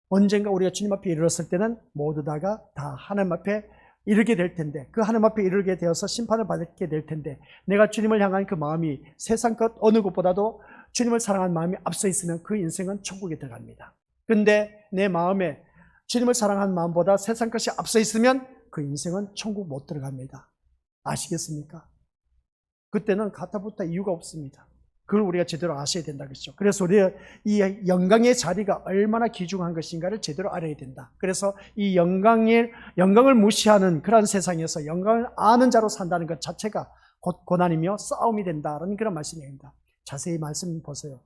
A: 언젠가 우리가 주님 앞에 이르렀을 때는 모두 다가 다 하나님 앞에 이르게 될 텐데 그 하나님 앞에 이르게 되어서 심판을 받게 될 텐데 내가 주님을 향한 그 마음이 세상 것 어느 것보다도 주님을 사랑하는 마음이 앞서 있으면 그 인생은 천국에 들어갑니다. 근데 내 마음에 주님을 사랑하는 마음보다 세상 것이 앞서 있으면 그 인생은 천국 못 들어갑니다. 아시겠습니까? 그때는 가타부타 이유가 없습니다. 그걸 우리가 제대로 아셔야 된다 그랬죠. 그래서 우리가 이 영광의 자리가 얼마나 귀중한 것인가를 제대로 알아야 된다. 그래서 이 영광을 무시하는 그런 세상에서 영광을 아는 자로 산다는 것 자체가 곧 고난이며 싸움이 된다는 그런 말씀입니다. 자세히 말씀 보세요.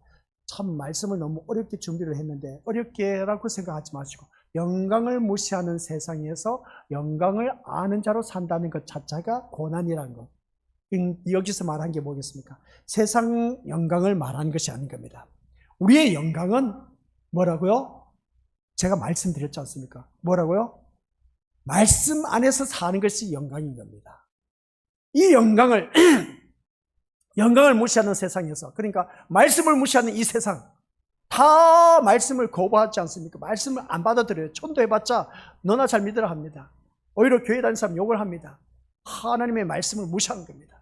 A: 참 말씀을 너무 어렵게 준비를 했는데 어렵게라고 생각하지 마시고 영광을 무시하는 세상에서 영광을 아는 자로 산다는 것 자체가 고난이라는 것. 여기서 말한 게 뭐겠습니까? 세상 영광을 말하는 것이 아닌 겁니다. 우리의 영광은 뭐라고요? 제가 말씀드렸지 않습니까? 뭐라고요? 말씀 안에서 사는 것이 영광인 겁니다. 이 영광을 무시하는 세상에서, 그러니까 말씀을 무시하는 이 세상, 다 말씀을 거부하지 않습니까? 말씀을 안 받아들여요. 천도해봤자 너나 잘 믿으라 합니다. 오히려 교회 다니는 사람 욕을 합니다. 하나님의 말씀을 무시하는 겁니다.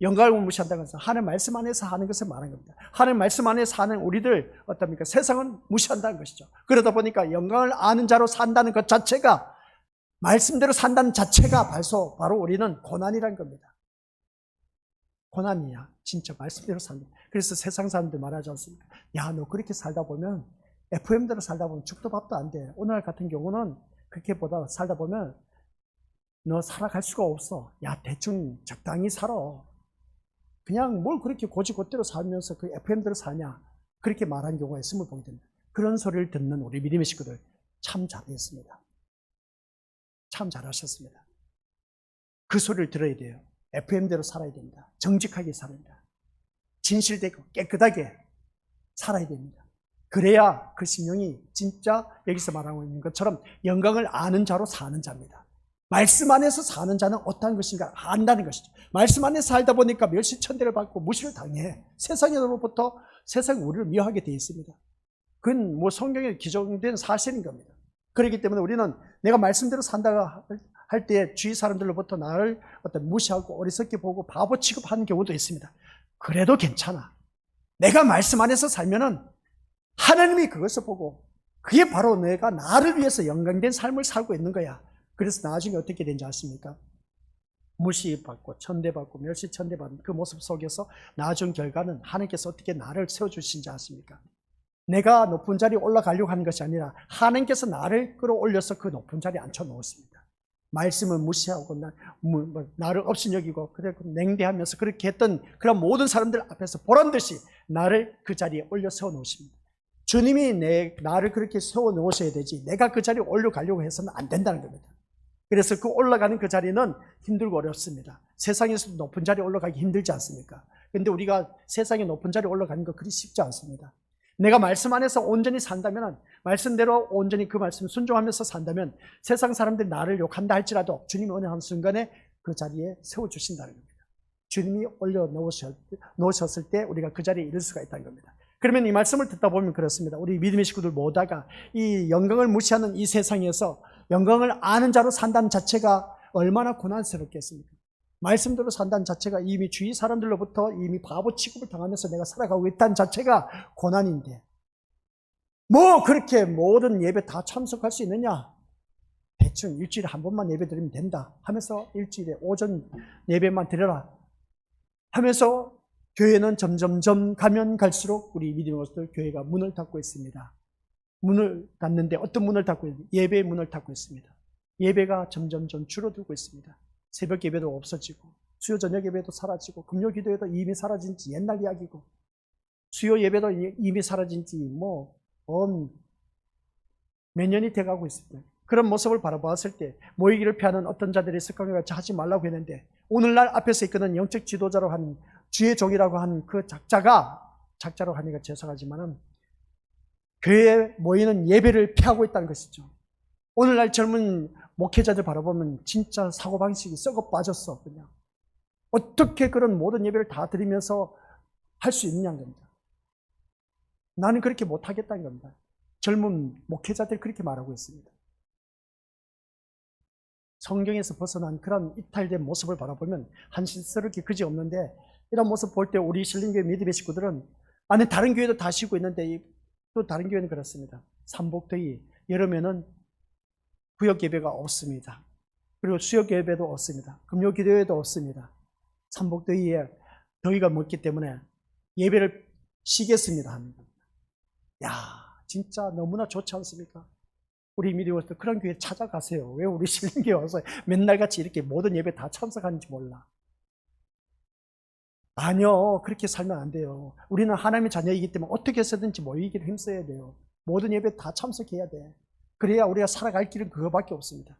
A: 영광을 무시한다는 것은 하나님 말씀 안에서 하는 것을 말하는 겁니다. 하나님 말씀 안에서 사는 우리들 어떻습니까? 세상은 무시한다는 것이죠. 그러다 보니까 영광을 아는 자로 산다는 것 자체가, 말씀대로 산다는 자체가 바로 우리는 고난이라는 겁니다. 고난이야. 진짜 말씀대로 산다. 그래서 세상 사람들 말하지 않습니까? 야, 너 그렇게 살다 보면, FM대로 살다 보면 죽도 밥도 안 돼. 오늘 같은 경우는 그렇게 보다 살다 보면 너 살아갈 수가 없어. 야, 대충 적당히 살아. 그냥 뭘 그렇게 고지고대로 살면서 그 FM대로 사냐. 그렇게 말한 경우가 있음을 보게 됩니다. 그런 소리를 듣는 우리 믿음의 식구들 참 잘했습니다. 참 잘하셨습니다. 그 소리를 들어야 돼요. FM대로 살아야 됩니다. 정직하게 살아야 됩니다. 진실되고 깨끗하게 살아야 됩니다. 그래야 그 신령이 진짜 여기서 말하고 있는 것처럼 영광을 아는 자로 사는 자입니다. 말씀 안에서 사는 자는 어떠한 것인가 안다는 것이죠. 말씀 안에서 살다 보니까 멸시천대를 받고 무시를 당해. 세상으로부터 세상이 우리를 미워하게 되어 있습니다. 그건 성경에 기록된 사실인 겁니다. 그렇기 때문에 우리는 내가 말씀대로 산다 할 때 주위 사람들로부터 나를 무시하고 어리석게 보고 바보 취급하는 경우도 있습니다. 그래도 괜찮아. 내가 말씀 안에서 살면은 하나님이 그것을 보고 그게 바로 내가 나를 위해서 영광된 삶을 살고 있는 거야. 그래서 나중에 어떻게 된지 아십니까? 무시받고 천대받고 멸시천대받는 그 모습 속에서 나중 결과는 하나님께서 어떻게 나를 세워주신지 아십니까? 내가 높은 자리에 올라가려고 하는 것이 아니라 하나님께서 나를 끌어올려서 그 높은 자리에 앉혀놓으십니다. 말씀을 무시하고 나를 없이 여기고 냉대하면서 그렇게 했던 그런 모든 사람들 앞에서 보란듯이 나를 그 자리에 올려 세워놓으십니다. 주님이 나를 그렇게 세워놓으셔야 되지 내가 그 자리에 올라가려고 해서는 안 된다는 겁니다. 그래서 그 올라가는 그 자리는 힘들고 어렵습니다. 세상에서도 높은 자리에 올라가기 힘들지 않습니까? 그런데 우리가 세상에 높은 자리에 올라가는 거 그리 쉽지 않습니다. 내가 말씀 안에서 온전히 산다면, 말씀대로 온전히 그 말씀 순종하면서 산다면 세상 사람들이 나를 욕한다 할지라도 주님이 어느 한 순간에 그 자리에 세워주신다는 겁니다. 주님이 올려놓으셨을 때 우리가 그 자리에 이를 수가 있다는 겁니다. 그러면 이 말씀을 듣다 보면 그렇습니다. 우리 믿음의 식구들 모두가 이 영광을 무시하는 이 세상에서 영광을 아는 자로 산다는 자체가 얼마나 고난스럽겠습니까? 말씀대로 산다는 자체가 이미 주위 사람들로부터 이미 바보 취급을 당하면서 내가 살아가고 있다는 자체가 고난인데 뭐 그렇게 모든 예배 다 참석할 수 있느냐? 대충 일주일에 한 번만 예배 드리면 된다 하면서 일주일에 오전 예배만 드려라 하면서 교회는 점점점 가면 갈수록 우리 믿음의 것들 교회가 문을 닫고 있습니다. 문을 닫는데 어떤 문을 닫고 있습니까? 예배의 문을 닫고 있습니다. 예배가 점점점 줄어들고 있습니다. 새벽 예배도 없어지고 수요 저녁 예배도 사라지고 금요 기도회도 이미 사라진 지 옛날 이야기고 수요 예배도 이미 사라진 지 몇 년이 돼가고 있습니다. 그런 모습을 바라보았을 때 모이기를 피하는 어떤 자들이 습관과 같이 하지 말라고 했는데 오늘날 앞에서 이끄는 영적 지도자로 하는 주의 종이라고 하는 그 작자로 하니까 죄송하지만은 교회에 모이는 예배를 피하고 있다는 것이죠. 오늘날 젊은 목회자들 바라보면 진짜 사고방식이 썩어 빠졌어. 그냥 어떻게 그런 모든 예배를 다 드리면서 할 수 있느냐는 겁니다. 나는 그렇게 못하겠다는 겁니다. 젊은 목회자들이 그렇게 말하고 있습니다. 성경에서 벗어난 그런 이탈된 모습을 바라보면 한심스럽게 그지없는데 이런 모습 볼 때 우리 신림교회 믿음의 식구들은 아니 다른 교회도 다 쉬고 있는데 또 다른 교회는 그렇습니다. 삼복더위 여름에는 구역 예배가 없습니다. 그리고 수요 예배도 없습니다. 금요 기도회도 없습니다. 삼복더위에 더위가 먹기 때문에 예배를 쉬겠습니다 합니다. 야, 진짜 너무나 좋지 않습니까? 우리 미리워서 그런 교회 찾아가세요. 왜 우리 신림교회 와서 맨날 같이 이렇게 모든 예배 다 참석하는지 몰라. 아니요, 그렇게 살면 안 돼요. 우리는 하나님의 자녀이기 때문에 어떻게 해서든지 모이기를 힘써야 돼요. 모든 예배 다 참석해야 돼. 그래야 우리가 살아갈 길은 그거밖에 없습니다.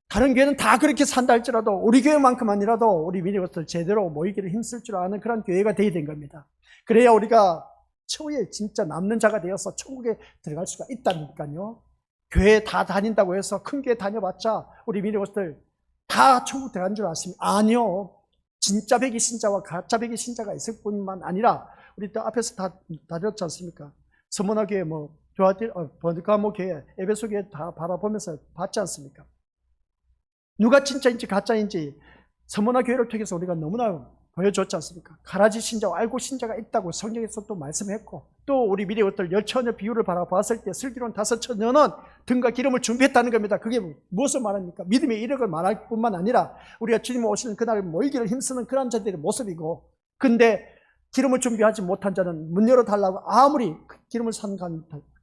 A: 다른 교회는 다 그렇게 산다 할지라도 우리 교회만큼 아니라도 우리 미리워서 제대로 모이기를 힘쓸 줄 아는 그런 교회가 되어야 된 겁니다. 그래야 우리가 최후에 진짜 남는 자가 되어서 천국에 들어갈 수가 있다니까요. 교회 다 다닌다고 해서 큰 교회 다녀봤자 우리 미리워서들 다 천국 들어간 줄 아십니까? 아니요. 진짜 백이 신자와 가짜 백이 신자가 있을 뿐만 아니라 우리 또 앞에서 다 다뤘지 않습니까? 서문화 교회 버드가모 교회, 에베소 교회 다 바라보면서 봤지 않습니까? 누가 진짜인지 가짜인지 서문화 교회를 통해서 우리가 너무나 보여줬지 않습니까? 가라지 신자와 알고 신자가 있다고 성경에서 또 말씀했고 또 우리 미리 어떤 열처녀 비유를 바라봤을 때 슬기로운 5처녀는 등과 기름을 준비했다는 겁니다. 그게 무엇을 말합니까? 믿음의 이력을 말할 뿐만 아니라 우리가 주님 오시는 그날 모이기를 힘쓰는 그런 자들의 모습이고 근데 기름을 준비하지 못한 자는 문 열어달라고 아무리 기름을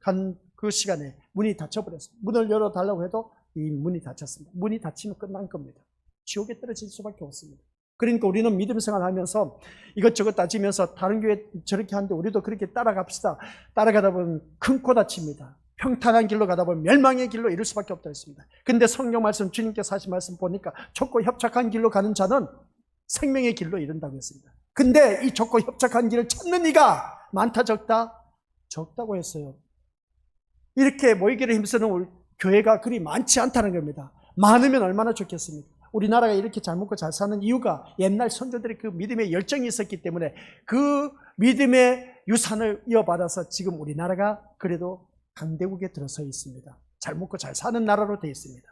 A: 간 그 시간에 문이 닫혀버렸습니다. 문을 열어달라고 해도 이 문이 닫혔습니다. 문이 닫히면 끝난 겁니다. 지옥에 떨어질 수밖에 없습니다. 그러니까 우리는 믿음 생활하면서 이것저것 따지면서 다른 교회 저렇게 하는데 우리도 그렇게 따라갑시다. 따라가다 보면 큰 코 다칩니다. 평탄한 길로 가다 보면 멸망의 길로 이를 수밖에 없다 했습니다. 근데 성경 말씀 주님께서 하신 말씀 보니까 좁고 협착한 길로 가는 자는 생명의 길로 이른다고 했습니다. 근데 이 좁고 협착한 길을 찾는 이가 많다 적다? 적다고 했어요. 이렇게 모이기를 힘쓰는 우리 교회가 그리 많지 않다는 겁니다. 많으면 얼마나 좋겠습니까? 우리나라가 이렇게 잘 먹고 잘 사는 이유가 옛날 선조들의 그 믿음의 열정이 있었기 때문에 그 믿음의 유산을 이어받아서 지금 우리나라가 그래도 강대국에 들어서 있습니다. 잘 먹고 잘 사는 나라로 되어 있습니다.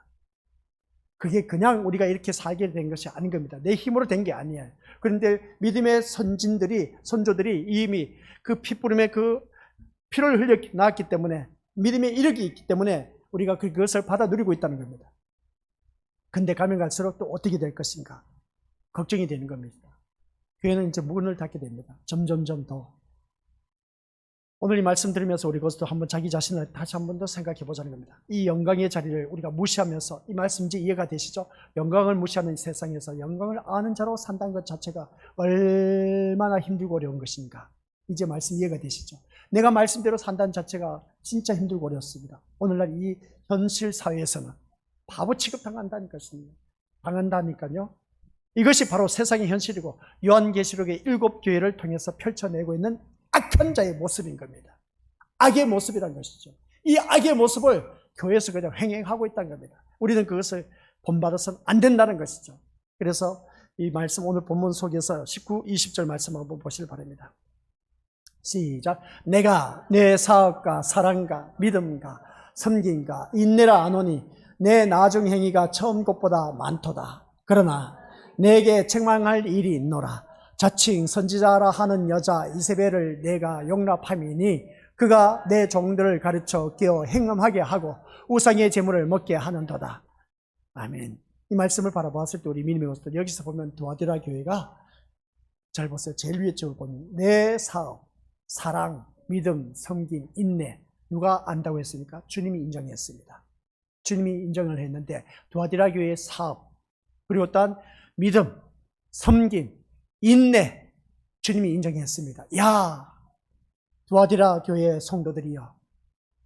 A: 그게 그냥 우리가 이렇게 살게 된 것이 아닌 겁니다. 내 힘으로 된 게 아니에요. 그런데 믿음의 선조들이 이미 그 피뿌림에 그 피를 흘려 나왔기 때문에 믿음의 이력이 있기 때문에 우리가 그것을 받아 누리고 있다는 겁니다. 근데 가면 갈수록 또 어떻게 될 것인가 걱정이 되는 겁니다. 교회는 이제 문을 닫게 됩니다. 점점점 더. 오늘 이 말씀 들으면서 우리 그것도 한번 자기 자신을 다시 한 번 더 생각해 보자는 겁니다. 이 영광의 자리를 우리가 무시하면서, 이 말씀 이제 이해가 되시죠? 영광을 무시하는 세상에서 영광을 아는 자로 산다는 것 자체가 얼마나 힘들고 어려운 것인가. 이제 말씀 이해가 되시죠? 내가 말씀대로 산다는 자체가 진짜 힘들고 어렵습니다. 오늘날 이 현실 사회에서는 바보 취급당한다는 것입니다. 당한다니까요. 이것이 바로 세상의 현실이고 요한계시록의 7교회를 통해서 펼쳐내고 있는 악한 자의 모습인 겁니다. 악의 모습이라는 것이죠. 이 악의 모습을 교회에서 그냥 횡행하고 있다는 겁니다. 우리는 그것을 본받아서는 안 된다는 것이죠. 그래서 이 말씀 오늘 본문 속에서 19, 20절 말씀 한번 보시길 바랍니다. 시작. 내가 내 사업과 사랑과 믿음과 섬김과 인내라 아노니 내 나중 행위가 처음 것보다 많도다. 그러나 내게 책망할 일이 있노라. 자칭 선지자라 하는 여자 이세벨을 내가 용납함이니 그가 내 종들을 가르쳐 깨어 행음하게 하고 우상의 제물을 먹게 하는도다. 아멘. 이 말씀을 바라보았을 때 우리 믿음의 것들 여기서 보면 두아디라 교회가 잘 보세요. 제일 위에 쪽을 보면 내 사업, 사랑, 믿음, 섬김, 인내 누가 안다고 했습니까? 주님이 인정했습니다. 주님이 인정을 했는데 두아디라 교회의 사업 그리고 또한 믿음, 섬김, 인내 주님이 인정했습니다. 야 두아디라 교회의 성도들이여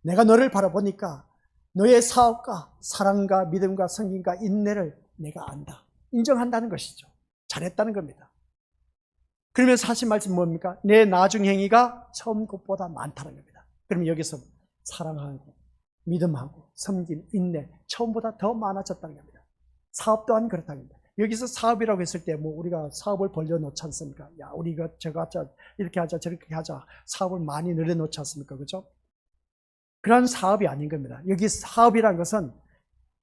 A: 내가 너를 바라보니까 너의 사업과 사랑과 믿음과 섬김과 인내를 내가 안다. 인정한다는 것이죠. 잘했다는 겁니다. 그러면서 하신 말씀 뭡니까? 내 나중 행위가 처음 것보다 많다는 겁니다. 그러면 여기서 사랑하고 믿음하고 섬김, 인내 처음보다 더 많아졌다는 겁니다. 사업 또한 그렇다는 겁니다. 여기서 사업이라고 했을 때 뭐 우리가 사업을 벌려놓지 않습니까? 야 우리 이거 저거 하자 이렇게 하자 저렇게 하자 사업을 많이 늘려놓지 않습니까? 그렇죠? 그런 사업이 아닌 겁니다. 여기 사업이라는 것은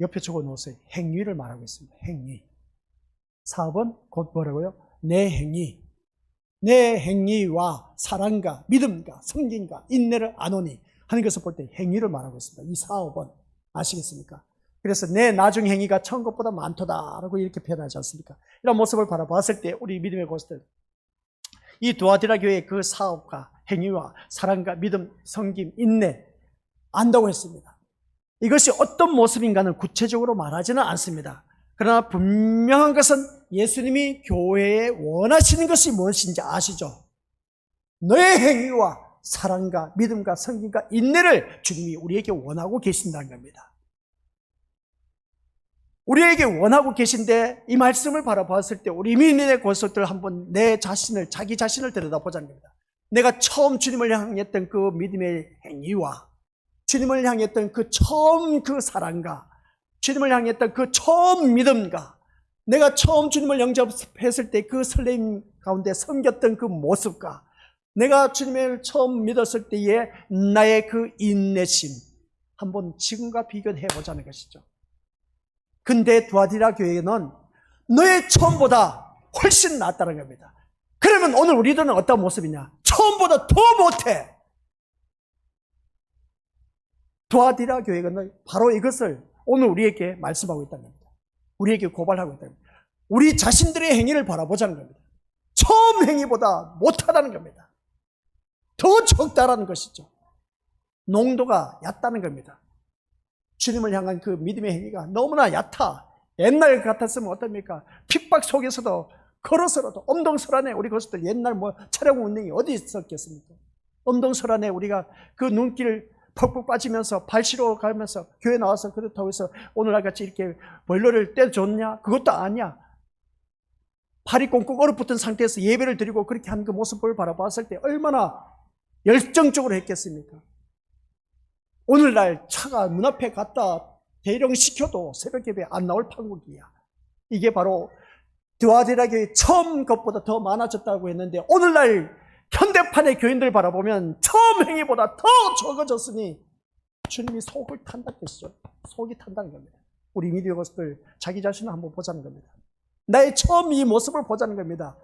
A: 옆에 적어놓으세요. 행위를 말하고 있습니다. 행위. 사업은 곧 뭐라고요? 내 행위. 내 행위와 사랑과 믿음과 섬김과 인내를 아노니 하는 것을 볼 때 행위를 말하고 있습니다. 이 사업은 아시겠습니까? 그래서 내 나중 행위가 처음 것보다 많도다라고 이렇게 표현하지 않습니까? 이런 모습을 바라봤을 때 우리 믿음의 고수들 이 두아디라 교회의 그 사업과 행위와 사랑과 믿음, 섬김, 인내 안다고 했습니다. 이것이 어떤 모습인가는 구체적으로 말하지는 않습니다. 그러나 분명한 것은 예수님이 교회에 원하시는 것이 무엇인지 아시죠? 너의 행위와 사랑과 믿음과 섬김과 인내를 주님이 우리에게 원하고 계신다는 겁니다. 우리에게 원하고 계신데 이 말씀을 바라봤을 때 우리 믿음의 고수들 한번 내 자신을 자기 자신을 들여다보자는 겁니다. 내가 처음 주님을 향했던 그 믿음의 행위와 주님을 향했던 그 처음 그 사랑과 주님을 향했던 그 처음 믿음과 내가 처음 주님을 영접했을 때 그 설렘 가운데 섬겼던 그 모습과 내가 주님을 처음 믿었을 때의 나의 그 인내심 한번 지금과 비교해 보자는 것이죠. 근데 두아디라 교회는 너의 처음보다 훨씬 낫다는 겁니다. 그러면 오늘 우리들은 어떤 모습이냐? 처음보다 더 못해. 두아디라 교회가 바로 이것을 오늘 우리에게 말씀하고 있다는 겁니다. 우리에게 고발하고 있다는 겁니다. 우리 자신들의 행위를 바라보자는 겁니다. 처음 행위보다 못하다는 겁니다. 더 적다라는 것이죠. 농도가 얕다는 겁니다. 주님을 향한 그 믿음의 행위가 너무나 얕아. 옛날 같았으면 어떻습니까? 핍박 속에서도 걸어서라도 엄동설 안에 우리 그것들 옛날 뭐 차량 운행이 어디 있었겠습니까? 엄동설 안에 우리가 그 눈길 퍽퍽 빠지면서 발 시러 가면서 교회 나와서 그렇다고 해서 오늘날 같이 이렇게 벌러를 떼줬냐? 그것도 아니야. 발이 꽁꽁 얼어붙은 상태에서 예배를 드리고 그렇게 하는 그 모습을 바라봤을 때 얼마나 열정적으로 했겠습니까? 오늘날 차가 문 앞에 갖다 대령시켜도 새벽 예배 안 나올 판국이야. 이게 바로 두아디라 교회 처음 것보다 더 많아졌다고 했는데 오늘날 현대판의 교인들 바라보면 처음 행위보다 더 적어졌으니 주님이 속을 탄다는 것이죠. 속이 탄다는 겁니다. 우리 믿음의 것들 자기 자신을 한번 보자는 겁니다. 나의 처음 이 모습을 보자는 겁니다.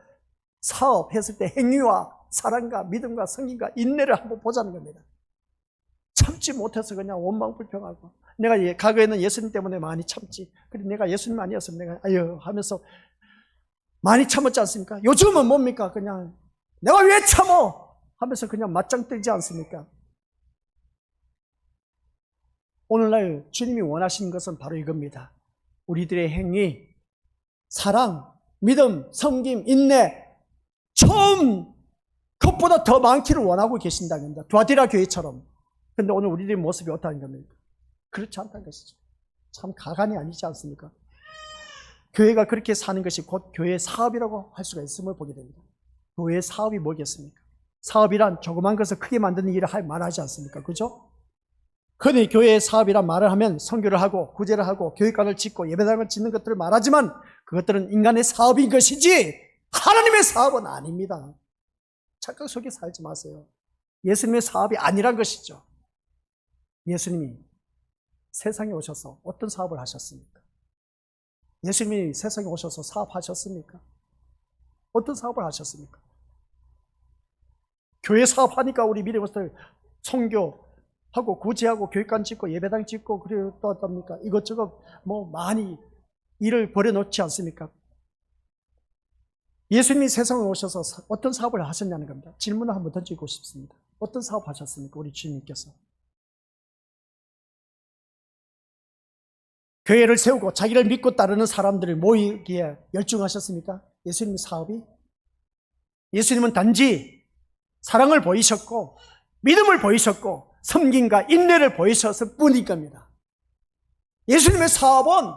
A: 사업했을 때 행위와 사랑과 믿음과 성인과 인내를 한번 보자는 겁니다. 참지 못해서 그냥 원망불평하고, 내가 과거에는 예수님 때문에 많이 참지, 그래 내가 예수님 아니었으면 내가 아유 하면서 많이 참았지 않습니까? 요즘은 뭡니까? 그냥 내가 왜 참어? 하면서 그냥 맞짱 뜨지 않습니까? 오늘날 주님이 원하시는 것은 바로 이겁니다. 우리들의 행위, 사랑, 믿음, 섬김, 인내, 처음 그것보다 더 많기를 원하고 계신다는 겁니다. 두아디라 교회처럼. 근데 오늘 우리들의 모습이 어떠한 겁니까? 그렇지 않다는 것이죠. 참 가관이 아니지 않습니까? 교회가 그렇게 사는 것이 곧 교회의 사업이라고 할 수가 있음을 보게 됩니다. 교회의 사업이 뭐겠습니까? 사업이란 조그만 것을 크게 만드는 일을 말하지 않습니까? 그죠? 그런데 교회의 사업이란 말을 하면 선교를 하고 구제를 하고 교회관을 짓고 예배당을 짓는 것들을 말하지만 그것들은 인간의 사업인 것이지 하나님의 사업은 아닙니다. 착각 속에 살지 마세요. 예수님의 사업이 아니란 것이죠. 예수님이 세상에 오셔서 어떤 사업을 하셨습니까? 예수님이 세상에 오셔서 사업하셨습니까? 어떤 사업을 하셨습니까? 교회 사업하니까 우리 미래부터 선교하고 구제하고 교육관 짓고 예배당 짓고 그리고 또 어떻습니까? 이것저것 뭐 많이 일을 벌여놓지 않습니까? 예수님이 세상에 오셔서 어떤 사업을 하셨냐는 겁니다. 질문을 한번 던지고 싶습니다. 어떤 사업 하셨습니까? 우리 주님께서. 교회를 세우고 자기를 믿고 따르는 사람들을 모이기에 열중하셨습니까? 예수님 사업이? 예수님은 단지 사랑을 보이셨고 믿음을 보이셨고 섬김과 인내를 보이셨을 뿐인 겁니다. 예수님의 사업은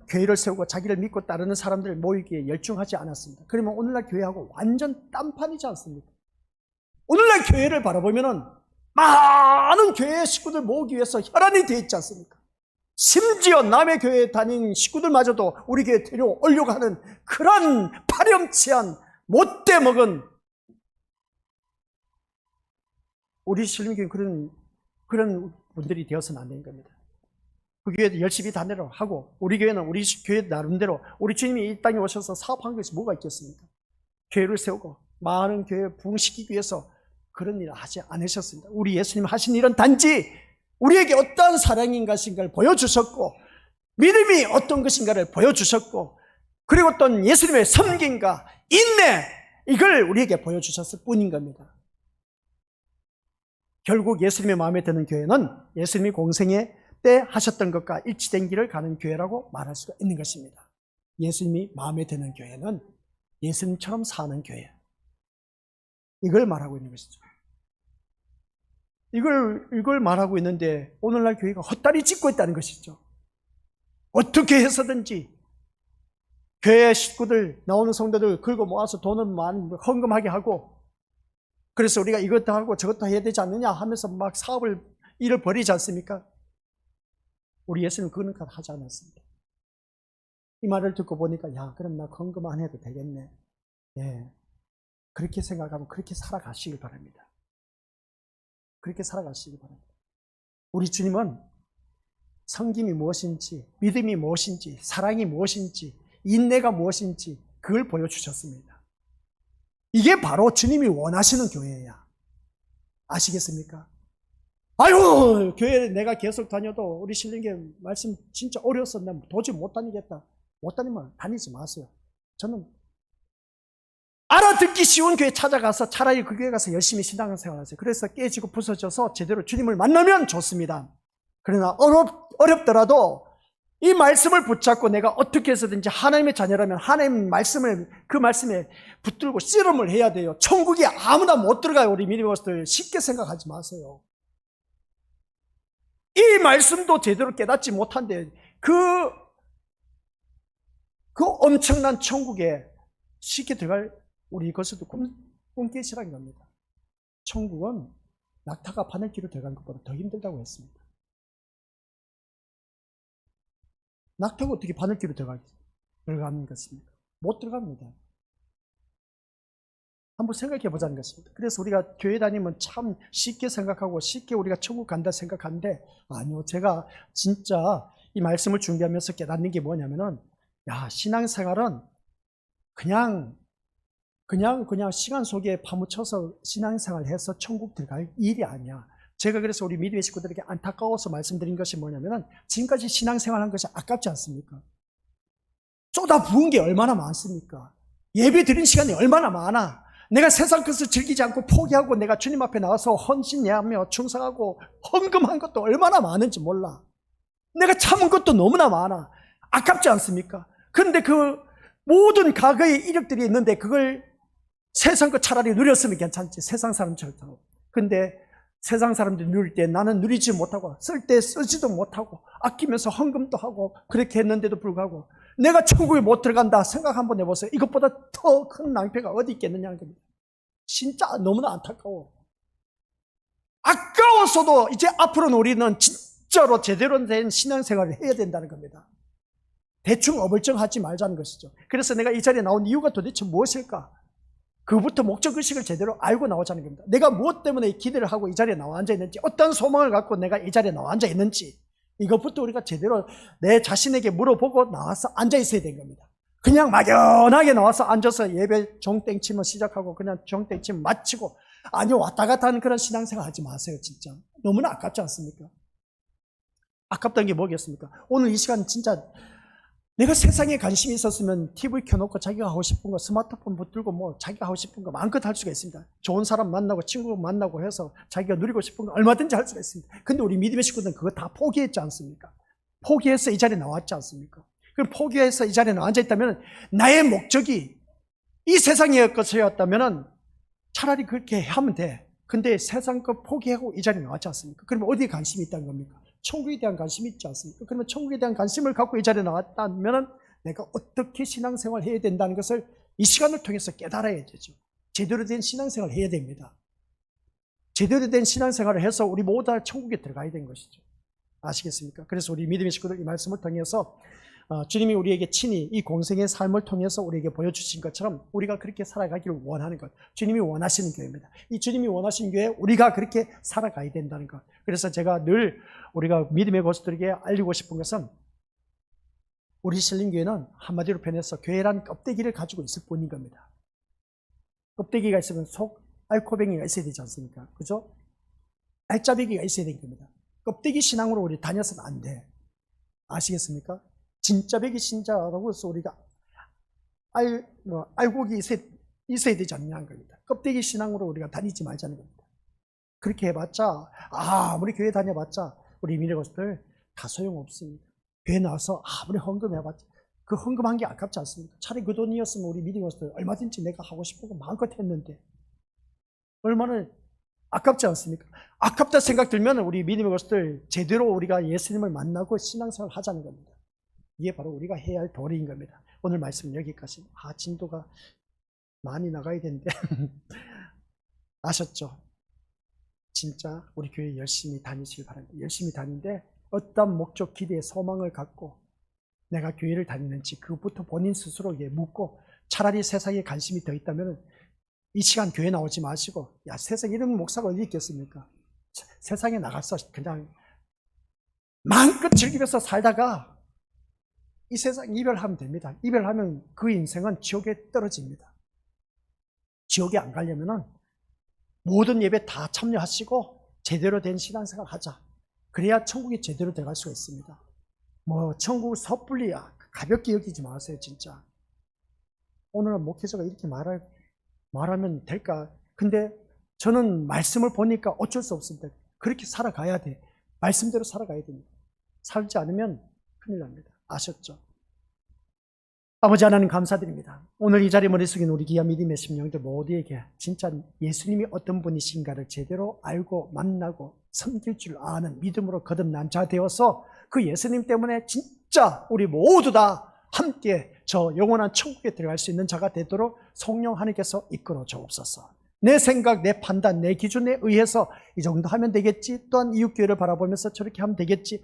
A: 교회를 세우고 자기를 믿고 따르는 사람들을 모이기에 열중하지 않았습니다. 그러면 오늘날 교회하고 완전 딴판이지 않습니까? 오늘날 교회를 바라보면은 많은 교회 식구들 모으기 위해서 혈안이 되어 있지 않습니까? 심지어 남의 교회에 다니는 식구들마저도 우리 교회에 데려오려고 하는 그런 파렴치한 못돼 먹은 우리 신림교회 그런 분들이 되어서는 안 되는 겁니다. 그 교회도 열심히 다니라고 하고 우리 교회는 우리 교회 나름대로 우리 주님이 이 땅에 오셔서 사업한 것이 뭐가 있겠습니까? 교회를 세우고 많은 교회 부흥시키기 위해서 그런 일을 하지 않으셨습니다. 우리 예수님 하신 일은 단지 우리에게 어떤 사랑인 것인가를 보여주셨고 믿음이 어떤 것인가를 보여주셨고 그리고 또 예수님의 섬김과 인내 이걸 우리에게 보여주셨을 뿐인 겁니다. 결국 예수님의 마음에 드는 교회는 예수님이 공생애 때 하셨던 것과 일치된 길을 가는 교회라고 말할 수가 있는 것입니다. 예수님이 마음에 드는 교회는 예수님처럼 사는 교회, 이걸 말하고 있는 것이죠. 이걸 말하고 있는데 오늘날 교회가 헛다리 짚고 있다는 것이죠. 어떻게 해서든지 교회 식구들 나오는 성도들 긁어 모아서 돈을 많이 헌금하게 하고 그래서 우리가 이것도 하고 저것도 해야 되지 않느냐 하면서 막 사업을 일을 벌이지 않습니까? 우리 예수님은 그런 것 하지 않았습니다. 이 말을 듣고 보니까 야 그럼 나 헌금 안 해도 되겠네. 예, 그렇게 생각하면 그렇게 살아가시길 바랍니다. 그렇게 살아가시기 바랍니다. 우리 주님은 섬김이 무엇인지, 믿음이 무엇인지, 사랑이 무엇인지, 인내가 무엇인지 그걸 보여주셨습니다. 이게 바로 주님이 원하시는 교회야. 아시겠습니까? 아유, 교회에 내가 계속 다녀도 우리 신령교회 말씀 진짜 어려워서 난 도저히 못 다니겠다. 못 다니면 다니지 마세요. 저는 알아듣기 쉬운 교회 찾아가서 차라리 그 교회 가서 열심히 신앙생활 하세요. 그래서 깨지고 부서져서 제대로 주님을 만나면 좋습니다. 그러나 어렵더라도 이 말씀을 붙잡고 내가 어떻게 해서든지 하나님의 자녀라면 하나님 말씀을 그 말씀에 붙들고 씨름을 해야 돼요. 천국에 아무나 못 들어가요. 우리 믿음으로서 쉽게 생각하지 마세요. 이 말씀도 제대로 깨닫지 못한데 그 엄청난 천국에 쉽게 들어갈 우리 것에도 꿈깨시라는 겁니다. 천국은 낙타가 바늘길로 들어간 것보다 더 힘들다고 했습니다. 낙타가 어떻게 바늘길로 들어가는 것입니까? 못 들어갑니다. 한번 생각해 보자는 것입니다. 그래서 우리가 교회 다니면 참 쉽게 생각하고 쉽게 우리가 천국 간다 생각하는데 아니요. 제가 진짜 이 말씀을 준비하면서 깨닫는 게 뭐냐면은 야 신앙생활은 그냥 그냥 시간 속에 파묻혀서 신앙생활 해서 천국 들어갈 일이 아니야. 제가 그래서 우리 믿음의 식구들에게 안타까워서 말씀드린 것이 뭐냐면은 지금까지 신앙생활 한 것이 아깝지 않습니까? 쏟아부은 게 얼마나 많습니까? 예배 드린 시간이 얼마나 많아. 내가 세상 것을 즐기지 않고 포기하고 내가 주님 앞에 나와서 헌신하며 충성하고 헌금한 것도 얼마나 많은지 몰라. 내가 참은 것도 너무나 많아. 아깝지 않습니까? 그런데 그 모든 과거의 이력들이 있는데 그걸 세상 것 차라리 누렸으면 괜찮지. 세상 사람처럼. 근데 세상 사람들이 누릴 때 나는 누리지 못하고 쓸 때 쓰지도 못하고 아끼면서 헌금도 하고 그렇게 했는데도 불구하고 내가 천국에 못 들어간다 생각 한번 해보세요. 이것보다 더 큰 낭패가 어디 있겠느냐는 겁니다. 진짜 너무나 안타까워. 아까워서도 이제 앞으로는 우리는 진짜로 제대로 된 신앙생활을 해야 된다는 겁니다. 대충 어불쩡하지 말자는 것이죠. 그래서 내가 이 자리에 나온 이유가 도대체 무엇일까? 그부터 목적의식을 제대로 알고 나오자는 겁니다. 내가 무엇 때문에 기대를 하고 이 자리에 나와 앉아 있는지, 어떤 소망을 갖고 내가 이 자리에 나와 앉아 있는지, 이것부터 우리가 제대로 내 자신에게 물어보고 나와서 앉아 있어야 되는 겁니다. 그냥 막연하게 나와서 앉아서 예배 종땡치면 시작하고 그냥 종땡치면 마치고, 아니 왔다 갔다 하는 그런 신앙생활 하지 마세요. 진짜 너무나 아깝지 않습니까? 아깝다는 게 뭐겠습니까? 오늘 이 시간 진짜 내가 세상에 관심이 있었으면 TV 켜놓고 자기가 하고 싶은 거 스마트폰 붙들고 뭐 자기가 하고 싶은 거 마음껏 할 수가 있습니다. 좋은 사람 만나고 친구 만나고 해서 자기가 누리고 싶은 거 얼마든지 할 수가 있습니다. 근데 우리 믿음의 식구들은 그거 다 포기했지 않습니까? 포기해서 이 자리에 나왔지 않습니까? 그럼 포기해서 이 자리에 앉아있다면 나의 목적이 이 세상의 것이었다면 차라리 그렇게 하면 돼. 근데 세상 것 포기하고 이 자리에 나왔지 않습니까? 그러면 어디에 관심이 있다는 겁니까? 천국에 대한 관심이 있지 않습니까? 그러면 천국에 대한 관심을 갖고 이 자리에 나왔다면 내가 어떻게 신앙생활을 해야 된다는 것을 이 시간을 통해서 깨달아야 되죠. 제대로 된 신앙생활을 해야 됩니다. 제대로 된 신앙생활을 해서 우리 모두 다 천국에 들어가야 되는 것이죠. 아시겠습니까? 그래서 우리 믿음의 식구들 이 말씀을 통해서 주님이 우리에게 친히 이 공생의 삶을 통해서 우리에게 보여주신 것처럼 우리가 그렇게 살아가기를 원하는 것, 주님이 원하시는 교회입니다. 이 주님이 원하시는 교회 우리가 그렇게 살아가야 된다는 것. 그래서 제가 늘 우리가 믿음의 고수들에게 알리고 싶은 것은 우리 신림교회는 한마디로 표현해서 교회란 껍데기를 가지고 있을 뿐인 겁니다. 껍데기가 있으면 속 알코뱅이가 있어야 되지 않습니까? 그죠? 알짜배기가 있어야 되는 겁니다. 껍데기 신앙으로 우리 다녀서는 안 돼. 아시겠습니까? 진짜 배기 신자라고 해서 우리가 알곡이 있어야 되지 않냐는 겁니다. 껍데기 신앙으로 우리가 다니지 말자는 겁니다. 그렇게 해봤자, 아무리 교회 다녀봤자 우리 믿음의 것들 다 소용없습니다. 교회 나와서 아무리 헌금해봤자 그 헌금한 게 아깝지 않습니까? 차라리 그 돈이었으면 우리 믿음의 것들 얼마든지 내가 하고 싶은 거 마음껏 했는데 얼마나 아깝지 않습니까? 아깝다 생각 들면 우리 믿음의 것들 제대로 우리가 예수님을 만나고 신앙생활을 하자는 겁니다. 이게 바로 우리가 해야 할 도리인 겁니다. 오늘 말씀은 여기까지. 진도가 많이 나가야 되는데 아셨죠? 진짜 우리 교회 열심히 다니시길 바랍니다. 열심히 다니는데 어떤 목적, 기대, 소망을 갖고 내가 교회를 다니는지 그것부터 본인 스스로에게 묻고 차라리 세상에 관심이 더 있다면 이 시간 교회 나오지 마시고 세상에 이런 목사가 어디 있겠습니까? 세상에 나가서 그냥 마음껏 즐기면서 살다가 이 세상 이별하면 됩니다. 이별하면 그 인생은 지옥에 떨어집니다. 지옥에 안 가려면 모든 예배 다 참여하시고 제대로 된 신앙생활 하자. 그래야 천국에 제대로 들어갈 수가 있습니다. 천국 섣불리 가볍게 여기지 마세요. 진짜 오늘은 목회자가 이렇게 말하면 될까? 근데 저는 말씀을 보니까 어쩔 수 없습니다. 그렇게 살아가야 돼. 말씀대로 살아가야 됩니다. 살지 않으면 큰일 납니다. 아셨죠? 아버지 하나님 감사드립니다. 오늘 이 자리에 머리 숙인 우리 귀한 믿음의 심령들 모두에게 진짜 예수님이 어떤 분이신가를 제대로 알고 만나고 섬길 줄 아는 믿음으로 거듭난 자 되어서 그 예수님 때문에 진짜 우리 모두 다 함께 저 영원한 천국에 들어갈 수 있는 자가 되도록 성령 하나님께서 이끌어 주옵소서. 내 생각, 내 판단, 내 기준에 의해서 이 정도 하면 되겠지, 또한 이웃교회를 바라보면서 저렇게 하면 되겠지,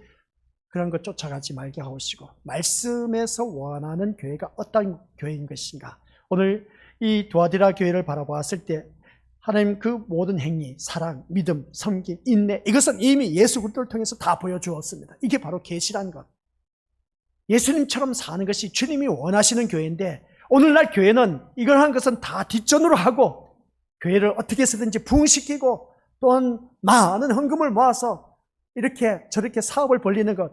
A: 그런 것 쫓아가지 말게 하시고 말씀에서 원하는 교회가 어떤 교회인 것인가, 오늘 이 두아디라 교회를 바라보았을 때 하나님 그 모든 행위, 사랑, 믿음, 섬김, 인내, 이것은 이미 예수 그리스도를 통해서 다 보여주었습니다. 이게 바로 계시란 것, 예수님처럼 사는 것이 주님이 원하시는 교회인데 오늘날 교회는 이걸 하는 것은 다 뒷전으로 하고 교회를 어떻게 해서든지 부흥시키고 또한 많은 헌금을 모아서 이렇게 저렇게 사업을 벌리는 것,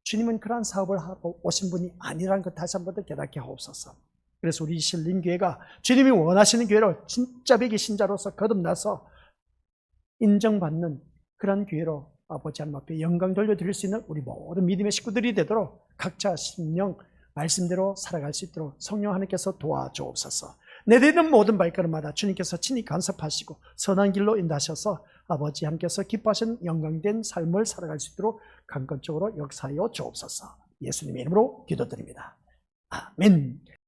A: 주님은 그러한 사업을 하고 오신 분이 아니라는 것 다시 한 번 더 깨닫게 하옵소서. 그래서 우리 신림교회가 주님이 원하시는 교회로 진짜 백의 신자로서 거듭나서 인정받는 그런 교회로 아버지 하나님 앞에 영광 돌려드릴 수 있는 우리 모든 믿음의 식구들이 되도록 각자 심령 말씀대로 살아갈 수 있도록 성령 하나님께서 도와주옵소서. 내딛는 모든 발걸음마다 주님께서 친히 간섭하시고 선한 길로 인도하셔서 아버지 하나님께서 기뻐하신 영광된 삶을 살아갈 수 있도록 강건적으로 역사하여 주옵소서. 예수님의 이름으로 기도드립니다. 아멘.